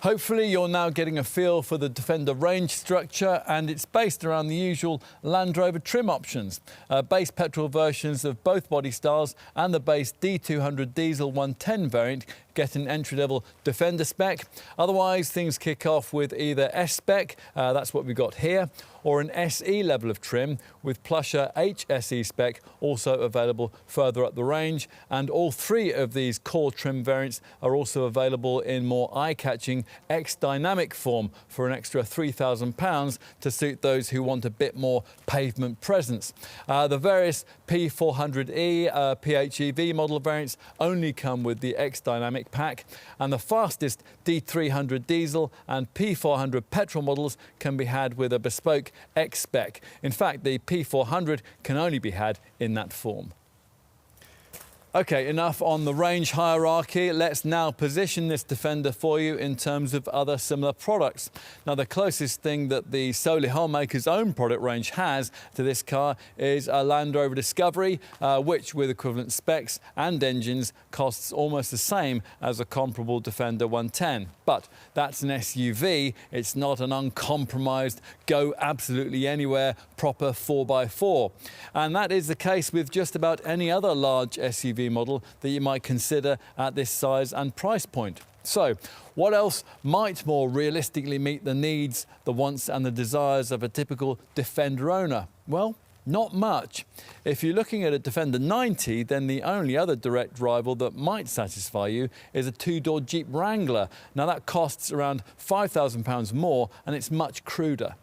Hopefully you're now getting a feel for the Defender range structure, and it's based around the usual Land Rover trim options. Base petrol versions of both body styles and the base D200 diesel 110 variant get an entry-level Defender spec. Otherwise, things kick off with either S-spec, that's what we've got here, or an SE level of trim with plusher HSE spec also available further up the range. And all 3 of these core trim variants are also available in more eye-catching X-dynamic form for an extra £3,000 to suit those who want a bit more pavement presence. The various P400e, PHEV model variants only come with the X-dynamic pack, and the fastest D300 diesel and P400 petrol models can be had with a bespoke X-spec. In fact, the P400 can only be had in that form. OK, enough on the range hierarchy. Let's now position this Defender for you in terms of other similar products. Now, the closest thing that the Solihull maker's own product range has to this car is a Land Rover Discovery, which with equivalent specs and engines costs almost the same as a comparable Defender 110. But that's an SUV. It's not an uncompromised, go absolutely anywhere proper 4x4. And that is the case with just about any other large SUV model that you might consider at this size and price point. So, what else might more realistically meet the needs, the wants and the desires of a typical Defender owner? Well, not much. If you're looking at a Defender 90, then the only other direct rival that might satisfy you is a 2-door Jeep Wrangler. Now, that costs around £5,000 more and it's much cruder.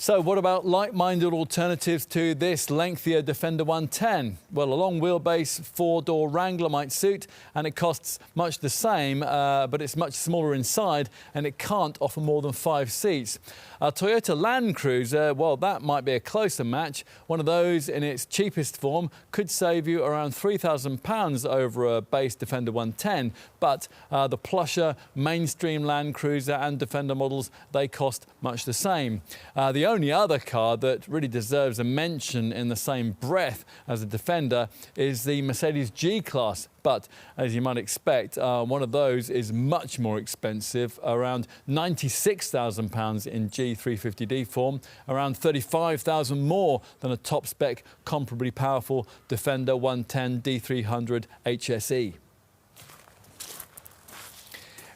So what about like-minded alternatives to this lengthier Defender 110? Well, a long wheelbase four-door Wrangler might suit, and it costs much the same, but it's much smaller inside and it can't offer more than 5 seats. A Toyota Land Cruiser, well, that might be a closer match. One of those in its cheapest form could save you around £3,000 over a base Defender 110, but the plusher mainstream Land Cruiser and Defender models, they cost much the same. The only other car that really deserves a mention in the same breath as the Defender is the Mercedes G-Class. But as you might expect, one of those is much more expensive, around £96,000 in G350D form, around £35,000 more than a top-spec, comparably powerful Defender 110 D300 HSE.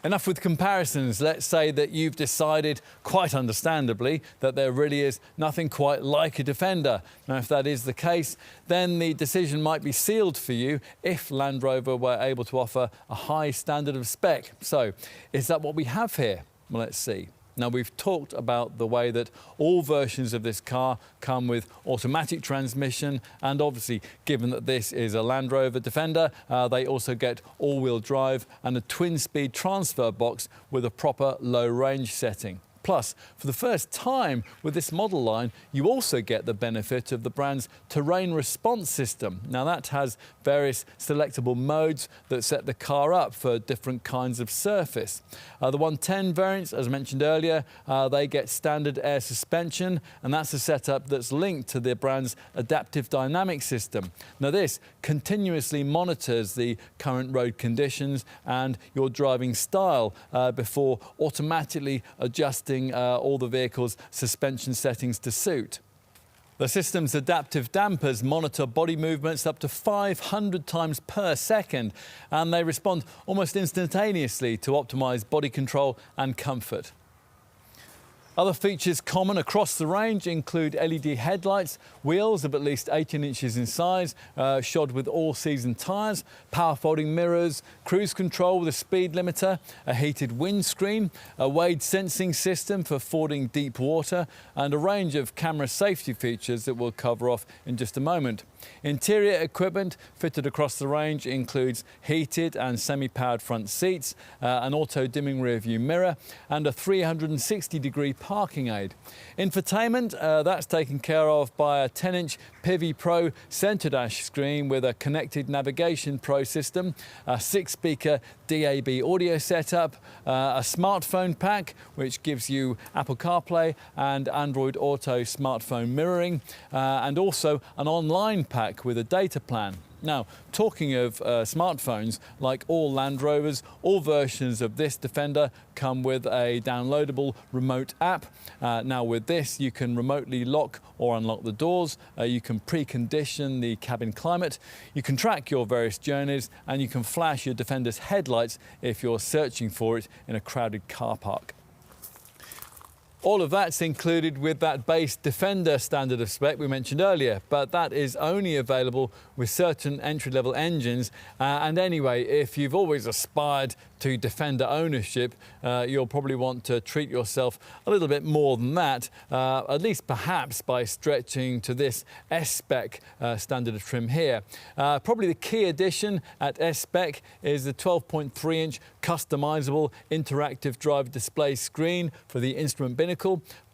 Enough with comparisons. Let's say that you've decided, quite understandably, that there really is nothing quite like a Defender. Now, if that is the case, then the decision might be sealed for you if Land Rover were able to offer a high standard of spec. So, is that what we have here? Well, let's see. Now, we've talked about the way that all versions of this car come with automatic transmission, and obviously, given that this is a Land Rover Defender, they also get all-wheel drive and a twin-speed transfer box with a proper low-range setting. Plus, for the first time with this model line, you also get the benefit of the brand's terrain response system. Now, that has various selectable modes that set the car up for different kinds of surface. The 110 variants, as mentioned earlier, they get standard air suspension, and that's a setup that's linked to the brand's adaptive dynamic system. Now, this continuously monitors the current road conditions and your driving style before automatically adjusting all the vehicle's suspension settings to suit. The system's adaptive dampers monitor body movements up to 500 times per second, and they respond almost instantaneously to optimise body control and comfort. Other features common across the range include LED headlights, wheels of at least 18 inches in size, shod with all-season tyres, power folding mirrors, cruise control with a speed limiter, a heated windscreen, a wade sensing system for fording deep water, and a range of camera safety features that we'll cover off in just a moment. Interior equipment fitted across the range includes heated and semi-powered front seats, an auto-dimming rear-view mirror, and a 360-degree parking aid. Infotainment, that's taken care of by a 10-inch Pivi Pro centre dash screen with a connected Navigation Pro system, a 6-speaker DAB audio setup, a smartphone pack which gives you Apple CarPlay and Android Auto smartphone mirroring, and also an online pack with a data plan. Now, talking of smartphones, like all Land Rovers, all versions of this Defender come with a downloadable remote app. Now, with this, you can remotely lock or unlock the doors, you can precondition the cabin climate, you can track your various journeys, and you can flash your Defender's headlights if you're searching for it in a crowded car park. All of that's included with that base Defender standard of spec we mentioned earlier, but that is only available with certain entry-level engines. And anyway, if you've always aspired to Defender ownership, you'll probably want to treat yourself a little bit more than that, at least perhaps by stretching to this S-Spec standard of trim here. Probably the key addition at S-Spec is the 12.3-inch customisable interactive driver display screen for the instrument binnacle.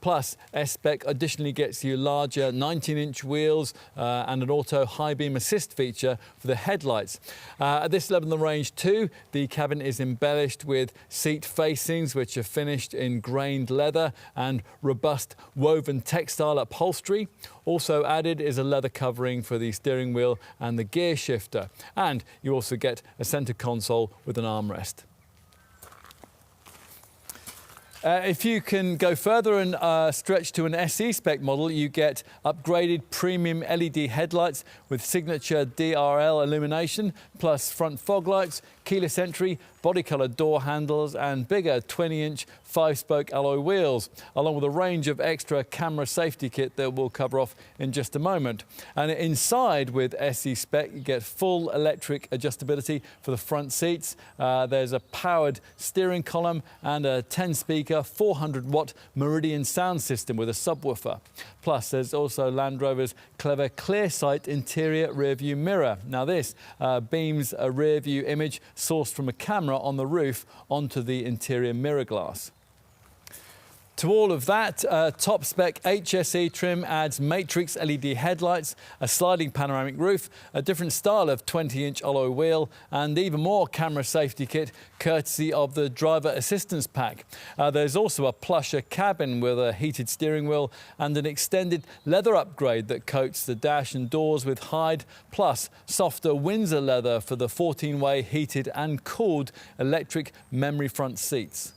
Plus, S-Spec additionally gets you larger 19-inch wheels and an auto high beam assist feature for the headlights. At this level in the range too, the cabin is embellished with seat facings which are finished in grained leather and robust woven textile upholstery. Also added is a leather covering for the steering wheel and the gear shifter. And you also get a centre console with an armrest. If you can go further and stretch to an SE spec model, you get upgraded premium LED headlights with signature DRL illumination, plus front fog lights, keyless entry, body-coloured door handles and bigger 20-inch 5-spoke alloy wheels, along with a range of extra camera safety kit that we'll cover off in just a moment. And inside with SE spec, you get full electric adjustability for the front seats. There's a powered steering column and a 10-speaker 400-watt Meridian sound system with a subwoofer. Plus, there's also Land Rover's clever ClearSight interior rear-view mirror. Now this beams a rear-view image sourced from a camera on the roof onto the interior mirror glass. To all of that, top-spec HSE trim adds matrix LED headlights, a sliding panoramic roof, a different style of 20-inch alloy wheel, and even more camera safety kit courtesy of the driver assistance pack. There's also a plusher cabin with a heated steering wheel and an extended leather upgrade that coats the dash and doors with hide, plus softer Windsor leather for the 14-way heated and cooled electric memory front seats.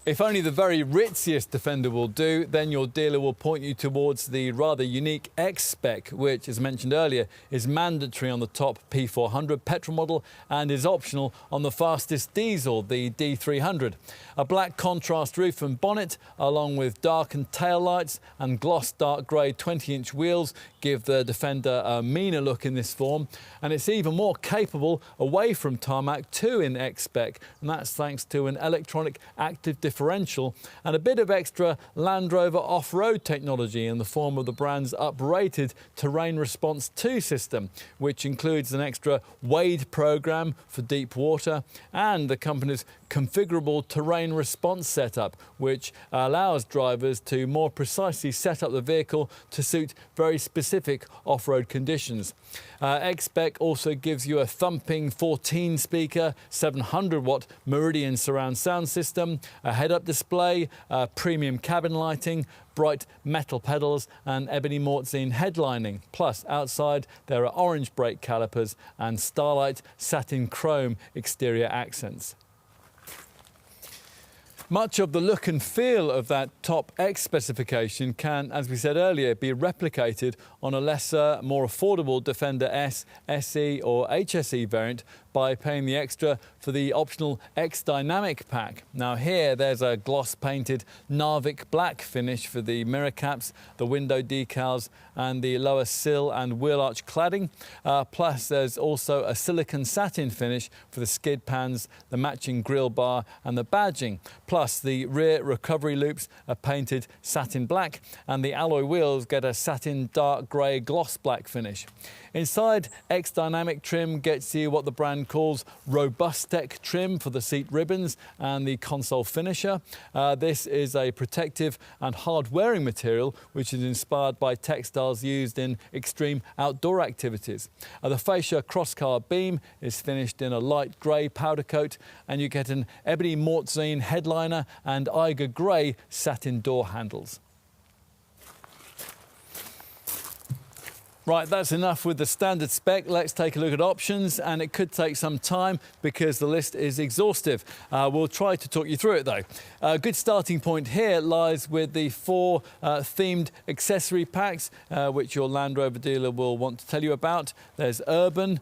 If only the very ritziest Defender will do, then your dealer will point you towards the rather unique X-Spec, which, as mentioned earlier, is mandatory on the top P400 petrol model and is optional on the fastest diesel, the D300. A black contrast roof and bonnet, along with darkened tail lights and gloss dark grey 20-inch wheels, give the Defender a meaner look in this form, and it's even more capable away from tarmac too in X-Spec, and that's thanks to an electronic active differential and a bit of extra Land Rover off-road technology in the form of the brand's uprated Terrain Response 2 system, which includes an extra Wade program for deep water and the company's configurable terrain response setup, which allows drivers to more precisely set up the vehicle to suit very specific off-road conditions. X-Spec also gives you a thumping 14-speaker, 700-watt Meridian surround sound system, a head-up display, premium cabin lighting, bright metal pedals and ebony mortise headlining. Plus, outside there are orange brake calipers and starlight satin chrome exterior accents. Much of the look and feel of that top X specification can, as we said earlier, be replicated on a lesser, more affordable Defender S, SE or HSE variant by paying the extra for the optional X Dynamic pack. Now here there's a gloss painted Narvik black finish for the mirror caps, the window decals and the lower sill and wheel arch cladding. Plus there's also a silicon satin finish for the skid pans, the matching grille bar and the badging. Plus the rear recovery loops are painted satin black and the alloy wheels get a satin dark grey gloss black finish. Inside, X Dynamic trim gets you what the brand calls Robustec trim for the seat ribbons and the console finisher. This is a protective and hard-wearing material which is inspired by textiles used in extreme outdoor activities. The fascia crosscar beam is finished in a light grey powder coat and you get an ebony mortise headliner and Eiger grey satin door handles. Right, that's enough with the standard spec. Let's take a look at options, and it could take some time because the list is exhaustive. We'll try to talk you through it though. A good starting point here lies with the 4 themed accessory packs, which your Land Rover dealer will want to tell you about. There's Urban,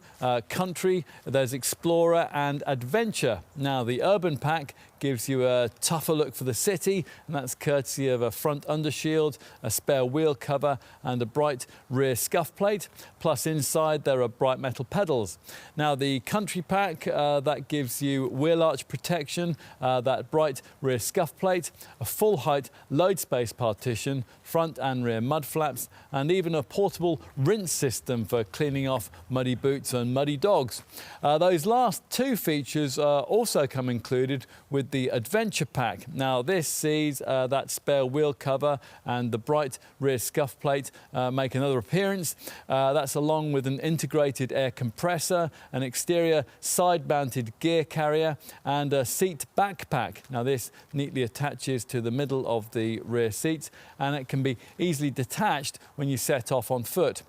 Country, there's Explorer and Adventure. Now the Urban pack gives you a tougher look for the city, and that's courtesy of a front undershield, a spare wheel cover and a bright rear scuff plate. Plus inside there are bright metal pedals. Now the Country pack, that gives you wheel arch protection, that bright rear scuff plate, a full height load space partition, front and rear mud flaps and even a portable rinse system for cleaning off muddy boots and muddy dogs. Those last 2 features also come included with the Adventure pack. Now this sees that spare wheel cover and the bright rear scuff plate make another appearance. That's along with an integrated air compressor, an exterior side-mounted gear carrier and a seat backpack. Now this neatly attaches to the middle of the rear seats and it can be easily detached when you set off on foot.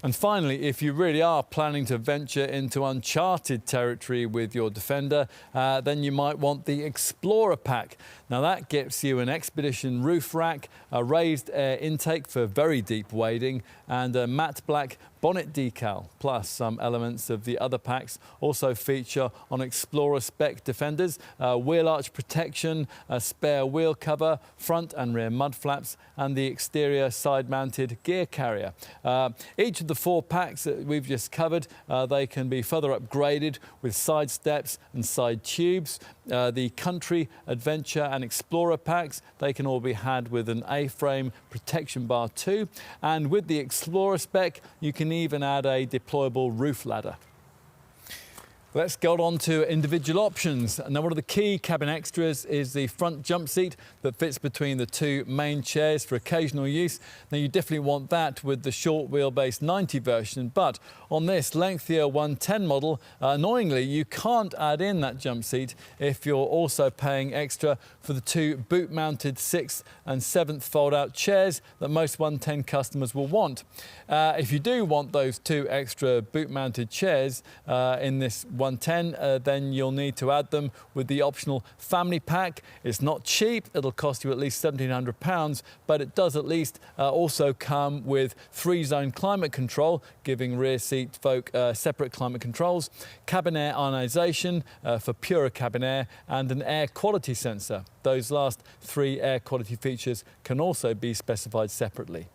And finally, if you really are planning to venture into uncharted territory with your Defender, then you might want the Explorer pack. Now that gets you an Expedition roof rack, a raised air intake for very deep wading, and a matte black bonnet decal, plus some elements of the other packs also feature on Explorer spec Defenders, wheel arch protection, a spare wheel cover, front and rear mud flaps, and the exterior side-mounted gear carrier. Each of the 4 packs that we've just covered, they can be further upgraded with side steps and side tubes. The Country, Adventure and Explorer packs, they can all be had with an A-frame protection bar too. And with the Explorer spec, you can even add a deployable roof ladder. Let's go on to individual options. Now, one of the key cabin extras is the front jump seat that fits between the 2 main chairs for occasional use. Now, you definitely want that with the short wheelbase 90 version, but on this lengthier 110 model, annoyingly, you can't add in that jump seat if you're also paying extra for the 2 boot-mounted 6th and 7th fold-out chairs that most 110 customers will want. If you do want those 2 extra boot-mounted chairs in this 110, then you'll need to add them with the optional family pack. It's not cheap, it'll cost you at least £1,700, but it does at least also come with 3-zone climate control, giving rear seat folk separate climate controls, cabin air ionisation for purer cabin air, and an air quality sensor. Those last 3 air quality features can also be specified separately.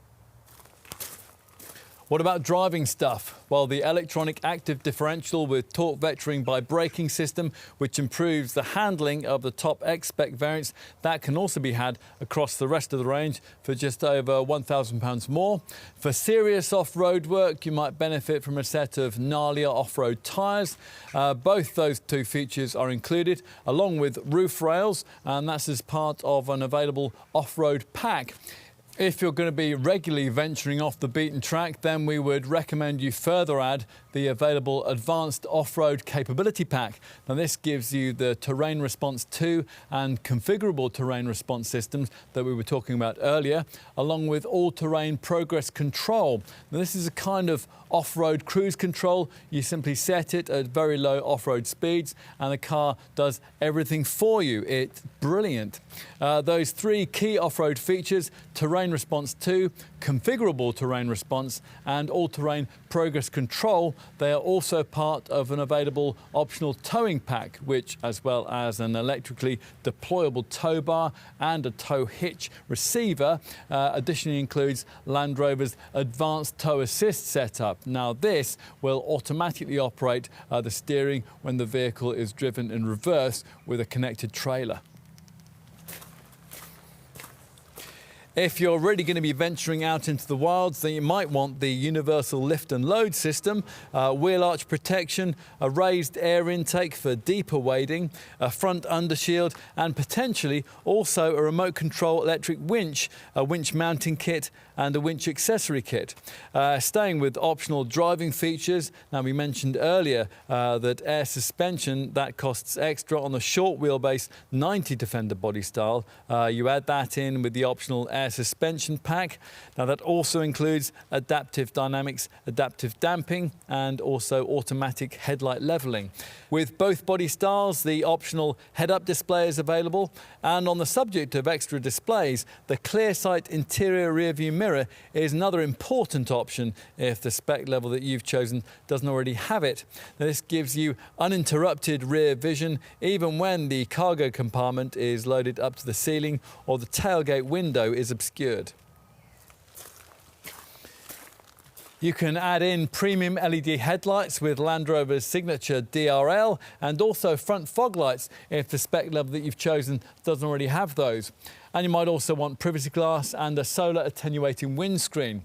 What about driving stuff? Well, the electronic active differential with torque vectoring by braking system, which improves the handling of the top X-spec variants, that can also be had across the rest of the range for just over £1,000 more. For serious off-road work, you might benefit from a set of gnarlier off-road tyres. Both those 2 features are included, along with roof rails, and that's as part of an available off-road pack. If you're going to be regularly venturing off the beaten track, then we would recommend you further add the available Advanced Off-Road Capability Pack. Now, this gives you the Terrain Response 2 and configurable terrain response systems that we were talking about earlier, along with all-terrain progress control. Now, this is a kind of off-road cruise control. You simply set it at very low off-road speeds and the car does everything for you. It's brilliant. Those 3 key off-road features, Terrain Response 2, configurable terrain response and all-terrain progress control, they are also part of an available optional towing pack, which, as well as an electrically deployable tow bar and a tow hitch receiver, additionally includes Land Rover's advanced tow assist setup. Now, this will automatically operate the steering when the vehicle is driven in reverse with a connected trailer. If you're really going to be venturing out into the wilds, then you might want the universal lift and load system, wheel arch protection, a raised air intake for deeper wading, a front undershield, and potentially also a remote control electric winch, a winch mounting kit, and a winch accessory kit. Staying with optional driving features, now we mentioned earlier that air suspension, that costs extra on the short wheelbase 90 Defender body style. You add that in with the optional air suspension pack. Now, that also includes adaptive dynamics, adaptive damping, and also automatic headlight leveling. With both body styles, the optional head-up display is available. And on the subject of extra displays, the ClearSight interior rear-view mirror is another important option if the spec level that you've chosen doesn't already have it. Now, this gives you uninterrupted rear vision even when the cargo compartment is loaded up to the ceiling or the tailgate window is obscured. You can add in premium LED headlights with Land Rover's signature DRL and also front fog lights if the spec level that you've chosen doesn't already have those. And you might also want privacy glass and a solar attenuating windscreen.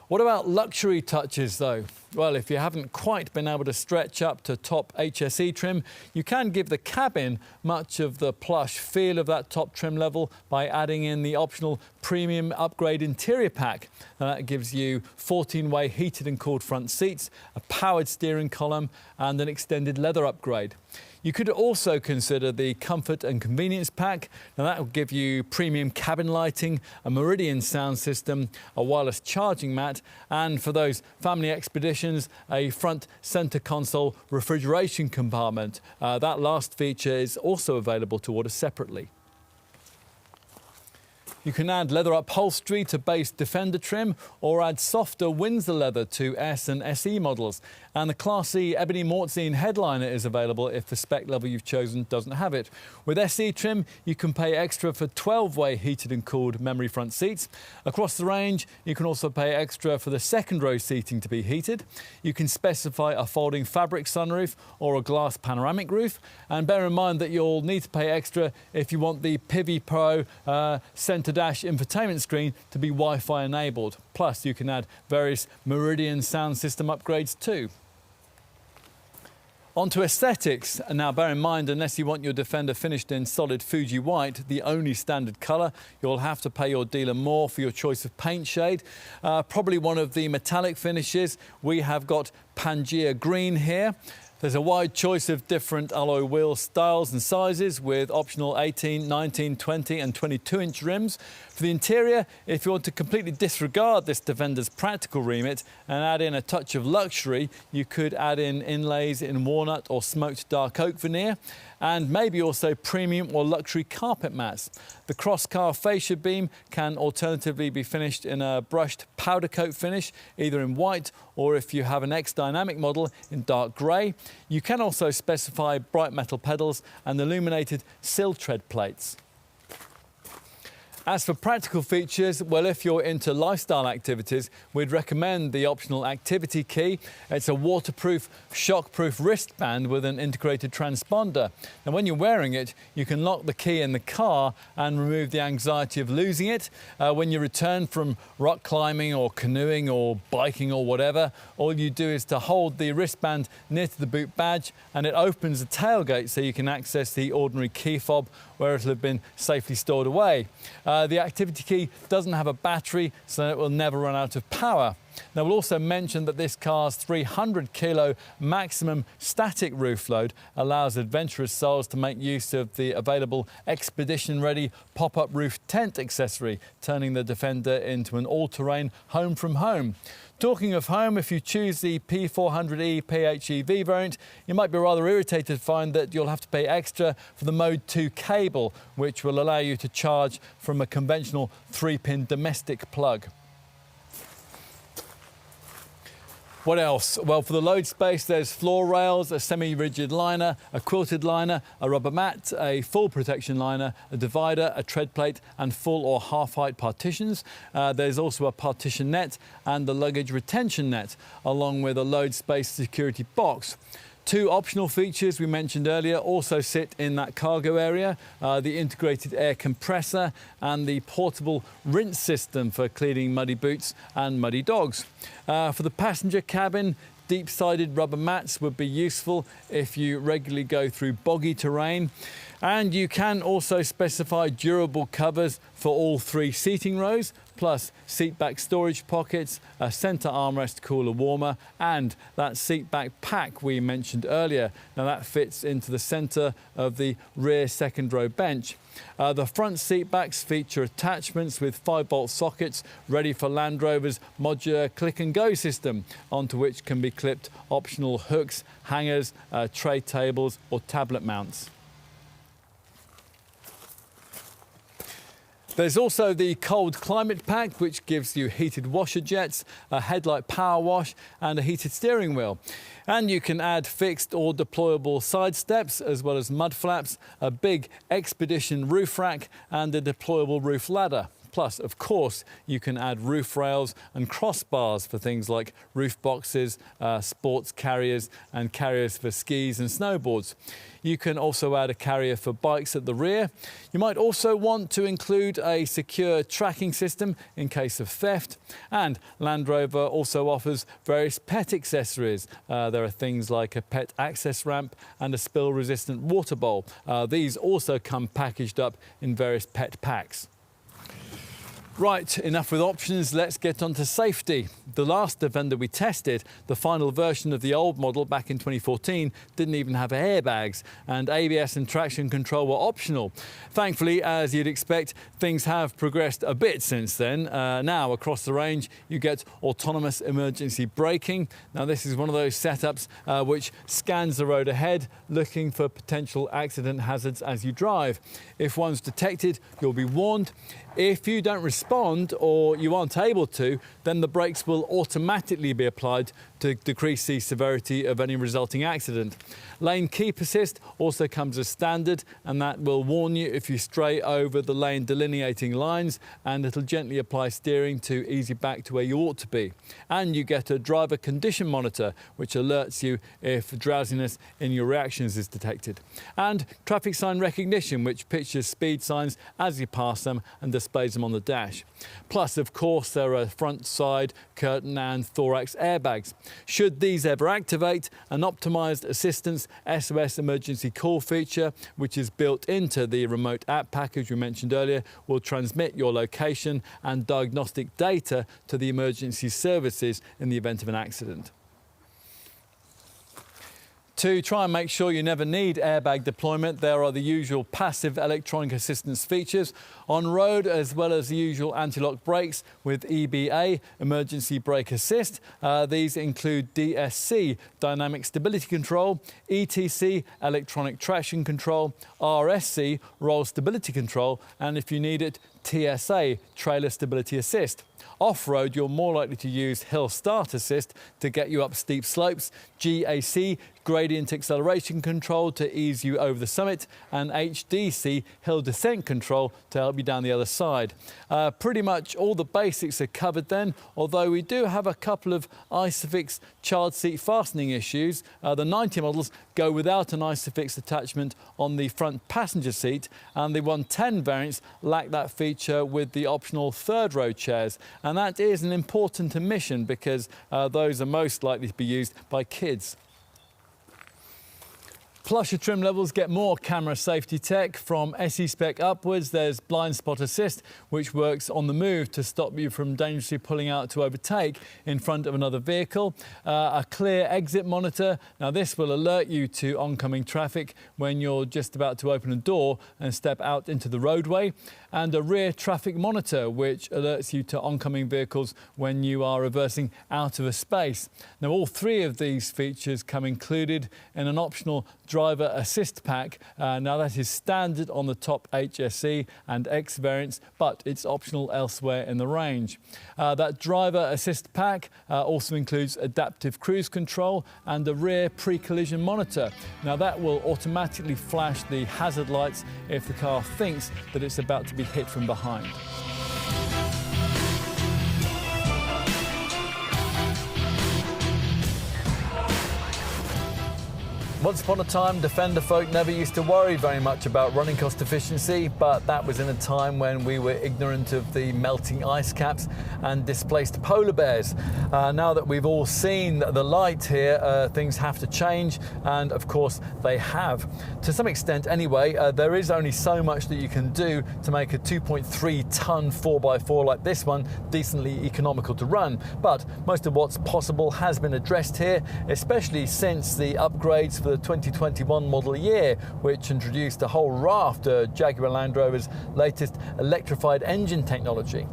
What about luxury touches though? Well, if you haven't quite been able to stretch up to top HSE trim, you can give the cabin much of the plush feel of that top trim level by adding in the optional premium upgrade interior pack. And that gives you 14-way heated and cooled front seats, a powered steering column and an extended leather upgrade. You could also consider the Comfort and Convenience Pack. Now, that will give you premium cabin lighting, a Meridian sound system, a wireless charging mat, and for those family expeditions, a front centre console refrigeration compartment. That last feature is also available to order separately. You can add leather upholstery to base Defender trim or add softer Windsor leather to S and SE models. And the classy ebony Mortzine headliner is available if the spec level you've chosen doesn't have it. With SE trim, you can pay extra for 12-way heated and cooled memory front seats. Across the range, you can also pay extra for the second row seating to be heated. You can specify a folding fabric sunroof or a glass panoramic roof. And bear in mind that you'll need to pay extra if you want the Pivi Pro centre dash infotainment screen to be Wi-Fi enabled. Plus, you can add various Meridian sound system upgrades too. On to aesthetics. And now bear in mind, unless you want your Defender finished in solid Fuji white, the only standard colour, you'll have to pay your dealer more for your choice of paint shade. Probably one of the metallic finishes. We have got Pangea green here. There's a wide choice of different alloy wheel styles and sizes with optional 18, 19, 20 and 22-inch rims. For the interior, if you want to completely disregard this Defender's practical remit and add in a touch of luxury, you could add in inlays in walnut or smoked dark oak veneer and maybe also premium or luxury carpet mats. The cross-car fascia beam can alternatively be finished in a brushed powder coat finish, either in white or if you have an X-Dynamic model in dark grey. You can also specify bright metal pedals and illuminated sill tread plates. As for practical features, well, if you're into lifestyle activities, we'd recommend the optional activity key. It's a waterproof, shockproof wristband with an integrated transponder. And when you're wearing it, you can lock the key in the car and remove the anxiety of losing it. When you return from rock climbing or canoeing or biking or whatever, all you do is to hold the wristband near to the boot badge and it opens the tailgate so you can access the ordinary key fob where it'll have been safely stored away. The activity key doesn't have a battery, so it will never run out of power. Now, we'll also mention that this car's 300 kilo maximum static roof load allows adventurous souls to make use of the available expedition-ready pop-up roof tent accessory, turning the Defender into an all-terrain home from home. Talking of home, if you choose the P400e PHEV variant, you might be rather irritated to find that you'll have to pay extra for the Mode 2 cable, which will allow you to charge from a conventional 3-pin domestic plug. What else? Well, for the load space, there's floor rails, a semi-rigid liner, a quilted liner, a rubber mat, a full protection liner, a divider, a tread plate, and full or half-height partitions. There's also a partition net and the luggage retention net, along with a load space security box. Two optional features we mentioned earlier also sit in that cargo area, the integrated air compressor and the portable rinse system for cleaning muddy boots and muddy dogs. For the passenger cabin, deep-sided rubber mats would be useful if you regularly go through boggy terrain. And you can also specify durable covers for all 3 seating rows, plus seat back storage pockets, a centre armrest cooler warmer, and that seat back pack we mentioned earlier. Now that fits into the centre of the rear second row bench. The front seat backs feature attachments with 5-bolt sockets ready for Land Rover's modular click and go system, onto which can be clipped optional hooks, hangers, tray tables or tablet mounts. There's also the cold climate pack, which gives you heated washer jets, a headlight power wash and a heated steering wheel. And you can add fixed or deployable side steps as well as mud flaps, a big expedition roof rack and a deployable roof ladder. Plus, of course, you can add roof rails and crossbars for things like roof boxes, sports carriers and carriers for skis and snowboards. You can also add a carrier for bikes at the rear. You might also want to include a secure tracking system in case of theft. And Land Rover also offers various pet accessories. There are things like a pet access ramp and a spill-resistant water bowl. These also come packaged up in various pet packs. Right, enough with options, let's get on to safety. The last Defender we tested, the final version of the old model back in 2014, didn't even have airbags, and ABS and traction control were optional. Thankfully, as you'd expect, things have progressed a bit since then. Now, across the range, you get autonomous emergency braking. Now, this is one of those setups which scans the road ahead, looking for potential accident hazards as you drive. If one's detected, you'll be warned. If you don't respond or you aren't able to, then the brakes will automatically be applied to decrease the severity of any resulting accident. Lane keep assist also comes as standard, and that will warn you if you stray over the lane delineating lines, and it'll gently apply steering to ease you back to where you ought to be. And you get a driver condition monitor which alerts you if drowsiness in your reactions is detected. And traffic sign recognition, which pictures speed signs as you pass them and displays them on the dash. Plus, of course, there are front, side, curtain and thorax airbags. Should these ever activate, an optimised assistance SOS emergency call feature, which is built into the remote app package we mentioned earlier, will transmit your location and diagnostic data to the emergency services in the event of an accident. To try and make sure you never need airbag deployment, there are the usual passive electronic assistance features on road, as well as the usual anti-lock brakes with EBA, emergency brake assist. These include DSC, dynamic stability control, ETC, electronic traction control, RSC, roll stability control, and if you need it, TSA, trailer stability assist. Off-road, you're more likely to use hill start assist to get you up steep slopes, GAC, gradient acceleration control to ease you over the summit, and HDC, hill descent control to help you down the other side. Pretty much all the basics are covered then, although we do have a couple of ISOFIX child seat fastening issues. The 90 models go without an ISOFIX attachment on the front passenger seat, and the 110 variants lack that feature with the optional third row chairs. And that is an important omission because those are most likely to be used by kids. Plusher trim levels get more camera safety tech. From SE spec upwards, there's blind spot assist, which works on the move to stop you from dangerously pulling out to overtake in front of another vehicle. A clear exit monitor. Now this will alert you to oncoming traffic when you're just about to open a door and step out into the roadway. And a rear traffic monitor, which alerts you to oncoming vehicles when you are reversing out of a space. Now all three of these features come included in an optional driver assist pack. Now that is standard on the top HSE and X variants, but it's optional elsewhere in the range. That driver assist pack also includes adaptive cruise control and a rear pre-collision monitor. Now that will automatically flash the hazard lights if the car thinks that it's about to be hit from behind. Once upon a time, Defender folk never used to worry very much about running cost efficiency, but that was in a time when we were ignorant of the melting ice caps and displaced polar bears. Now that we've all seen the light here, things have to change, and of course they have. To some extent anyway, there is only so much that you can do to make a 2.3 tonne 4x4 like this one decently economical to run, but most of what's possible has been addressed here, especially since the upgrades for the 2021 model year, which introduced a whole raft of Jaguar Land Rover's latest electrified engine technology.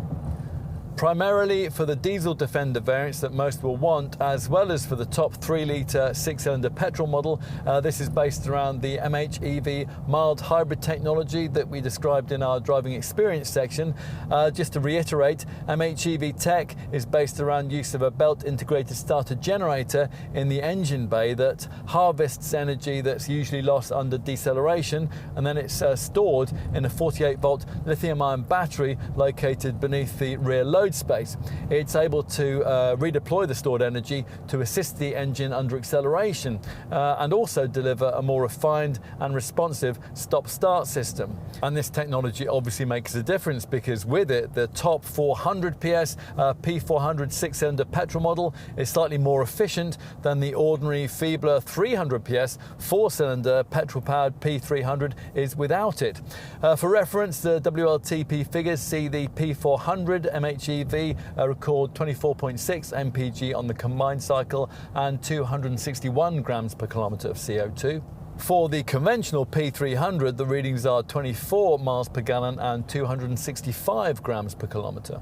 Primarily for the diesel Defender variants that most will want, as well as for the top 3-litre 6-cylinder petrol model. This is based around the MHEV mild hybrid technology that we described in our driving experience section. Just to reiterate, MHEV tech is based around use of a belt integrated starter generator in the engine bay that harvests energy that's usually lost under deceleration, and then it's stored in a 48-volt lithium-ion battery located beneath the rear load space. It's able to redeploy the stored energy to assist the engine under acceleration and also deliver a more refined and responsive stop-start system. And this technology obviously makes a difference because with it, the top 400 PS P400 6-cylinder petrol model is slightly more efficient than the ordinary feebler 300 PS 4-cylinder petrol-powered P300 is without it. For reference, the WLTP figures see the P400 MHEV record 24.6 mpg on the combined cycle and 261 grams per kilometre of CO2. For the conventional P300, the readings are 24 miles per gallon and 265 grams per kilometre.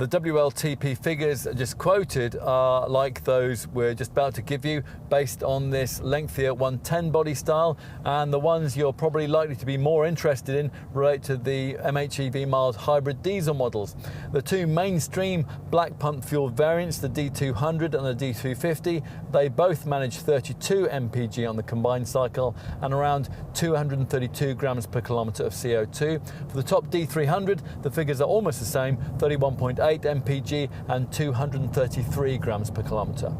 The WLTP figures just quoted are like those we're just about to give you, based on this lengthier 110 body style, and the ones you're probably likely to be more interested in relate to the MHEV mild hybrid diesel models. The two mainstream black pump fuel variants, the D200 and the D250, they both manage 32 mpg on the combined cycle and around 232 grams per kilometre of CO2. For the top D300, the figures are almost the same, 31.8 mpg and 233 grams per kilometre.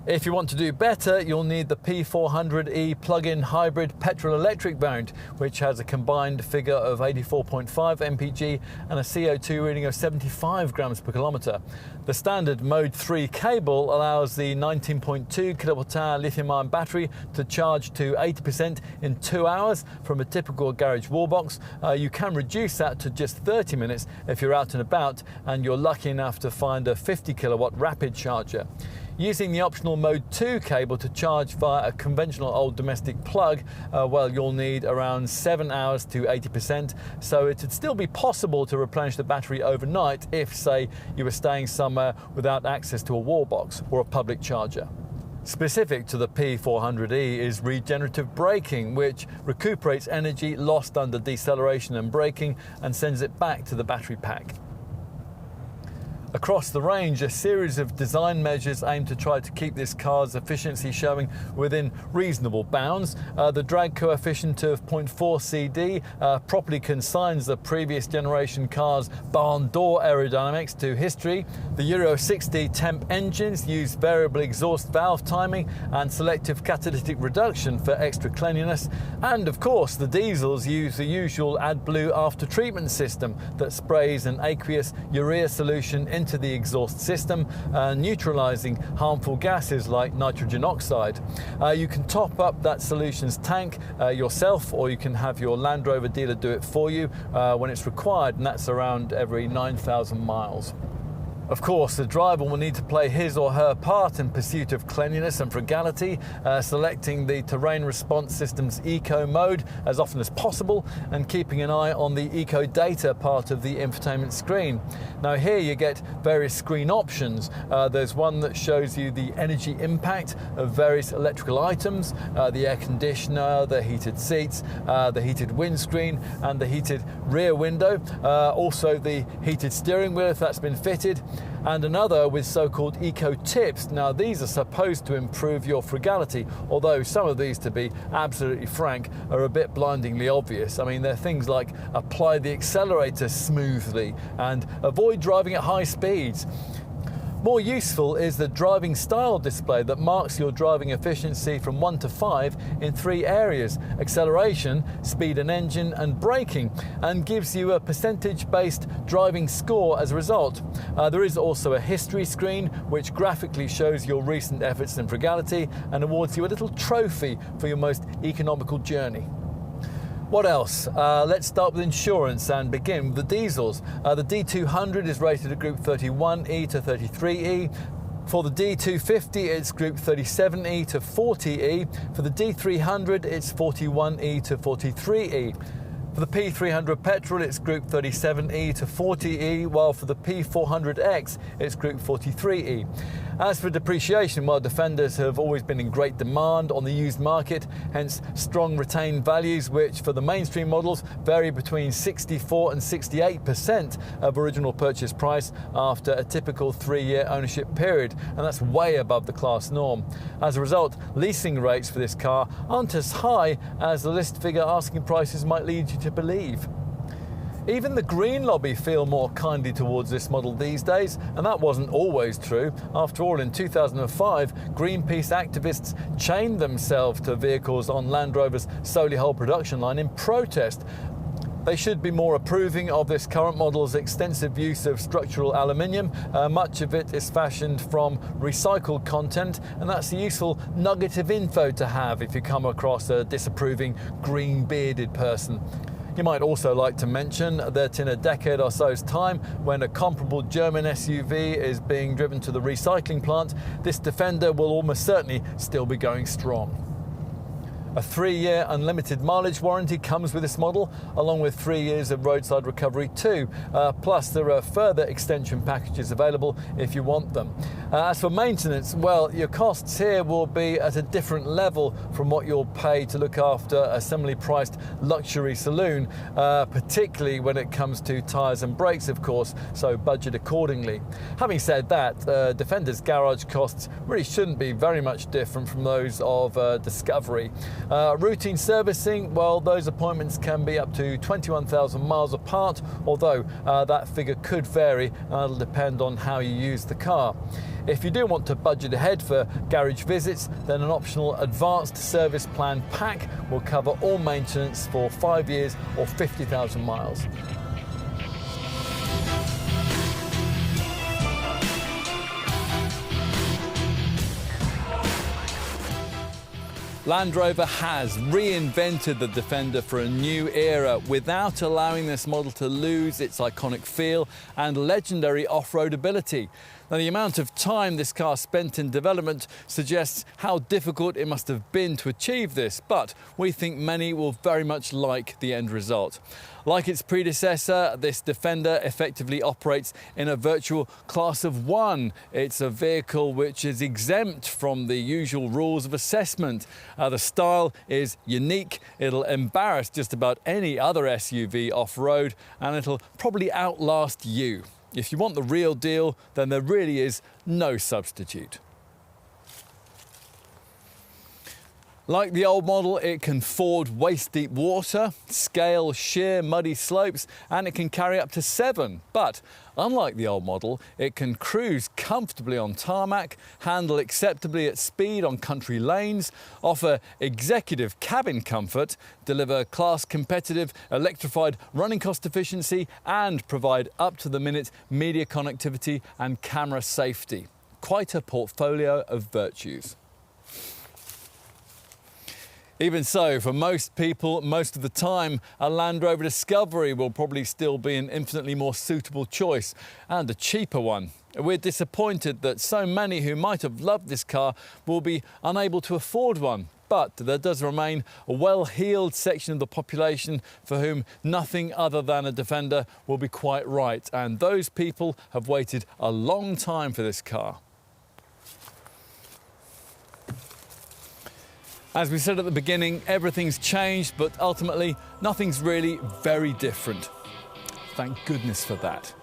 If you want to do better, you'll need the P400e plug-in hybrid petrol-electric variant, which has a combined figure of 84.5 mpg and a CO2 reading of 75 grams per kilometre. The standard Mode 3 cable allows the 19.2 kWh lithium-ion battery to charge to 80% in 2 hours from a typical garage wall box. You can reduce that to just 30 minutes if you're out and about and you're lucky enough to find a 50 kilowatt rapid charger. Using the optional Mode 2 cable to charge via a conventional old domestic plug, well, you'll need around 7 hours to 80%, so it'd still be possible to replenish the battery overnight if, say, you were staying somewhere without access to a wall box or a public charger. Specific to the P400e is regenerative braking, which recuperates energy lost under deceleration and braking and sends it back to the battery pack. Across the range, a series of design measures aim to try to keep this car's efficiency showing within reasonable bounds. The drag coefficient of 0.4 CD properly consigns the previous generation car's barn door aerodynamics to history. The Euro 60 temp engines use variable exhaust valve timing and selective catalytic reduction for extra cleanliness. And of course, the diesels use the usual AdBlue after treatment system that sprays an aqueous urea solution into the exhaust system, neutralizing harmful gases like nitrogen oxide. You can top up that solution's tank yourself, or you can have your Land Rover dealer do it for you when it's required, and that's around every 9,000 miles. Of course, the driver will need to play his or her part in pursuit of cleanliness and frugality, selecting the terrain response system's eco mode as often as possible and keeping an eye on the eco data part of the infotainment screen. Now here you get various screen options. There's one that shows you the energy impact of various electrical items, the air conditioner, the heated seats, the heated windscreen and the heated rear window, also the heated steering wheel if that's been fitted, and another with so-called eco tips. Now these are supposed to improve your frugality, although some of these, to be absolutely frank, are a bit blindingly obvious. I mean, they're things like apply the accelerator smoothly and avoid driving at high speeds. More useful is the driving style display that marks your driving efficiency from 1 to 5 in 3 areas: acceleration, speed and engine, and braking, and gives you a percentage-based driving score as a result. There is also a history screen which graphically shows your recent efforts in frugality and awards you a little trophy for your most economical journey. What else? Let's start with insurance and begin with the diesels. The D200 is rated at Group 31E to 33E. For the D250, it's Group 37E to 40E. For the D300, it's 41E to 43E. For the P300 petrol, it's Group 37E to 40E, while for the P400X, it's Group 43E. As for depreciation, well, Defenders have always been in great demand on the used market, hence strong retained values, which for the mainstream models vary between 64 and 68% of original purchase price after a typical 3-year ownership period, and that's way above the class norm. As a result, leasing rates for this car aren't as high as the list figure asking prices might lead you to believe. Even the green lobby feel more kindly towards this model these days, and that wasn't always true. After all, in 2005, Greenpeace activists chained themselves to vehicles on Land Rover's Solihull production line in protest. They should be more approving of this current model's extensive use of structural aluminium. Much of it is fashioned from recycled content, and that's a useful nugget of info to have if you come across a disapproving green-bearded person. You might also like to mention that in a decade or so's time, when a comparable German SUV is being driven to the recycling plant, this Defender will almost certainly still be going strong. A 3-year unlimited mileage warranty comes with this model, along with 3 years of roadside recovery too. Plus, there are further extension packages available if you want them. As for maintenance, well, your costs here will be at a different level from what you'll pay to look after a similarly priced luxury saloon, particularly when it comes to tyres and brakes, of course, so budget accordingly. Having said that, Defender's garage costs really shouldn't be very much different from those of Discovery. Routine servicing, well, those appointments can be up to 21,000 miles apart, although that figure could vary and it'll depend on how you use the car. If you do want to budget ahead for garage visits, then an optional advanced service plan pack will cover all maintenance for 5 years or 50,000 miles. Land Rover has reinvented the Defender for a new era without allowing this model to lose its iconic feel and legendary off-road ability. Now, the amount of time this car spent in development suggests how difficult it must have been to achieve this, but we think many will very much like the end result. Like its predecessor, this Defender effectively operates in a virtual class of one. It's a vehicle which is exempt from the usual rules of assessment. The style is unique, it'll embarrass just about any other SUV off-road, and it'll probably outlast you. If you want the real deal, then there really is no substitute. Like the old model, it can ford waist-deep water, scale sheer muddy slopes, and it can carry up to 7. But unlike the old model, it can cruise comfortably on tarmac, handle acceptably at speed on country lanes, offer executive cabin comfort, deliver class-competitive electrified running cost efficiency, and provide up-to-the-minute media connectivity and camera safety. Quite a portfolio of virtues. Even so, for most people, most of the time, a Land Rover Discovery will probably still be an infinitely more suitable choice, and a cheaper one. We're disappointed that so many who might have loved this car will be unable to afford one. But there does remain a well-heeled section of the population for whom nothing other than a Defender will be quite right, and those people have waited a long time for this car. As we said at the beginning, everything's changed, but ultimately nothing's really very different. Thank goodness for that.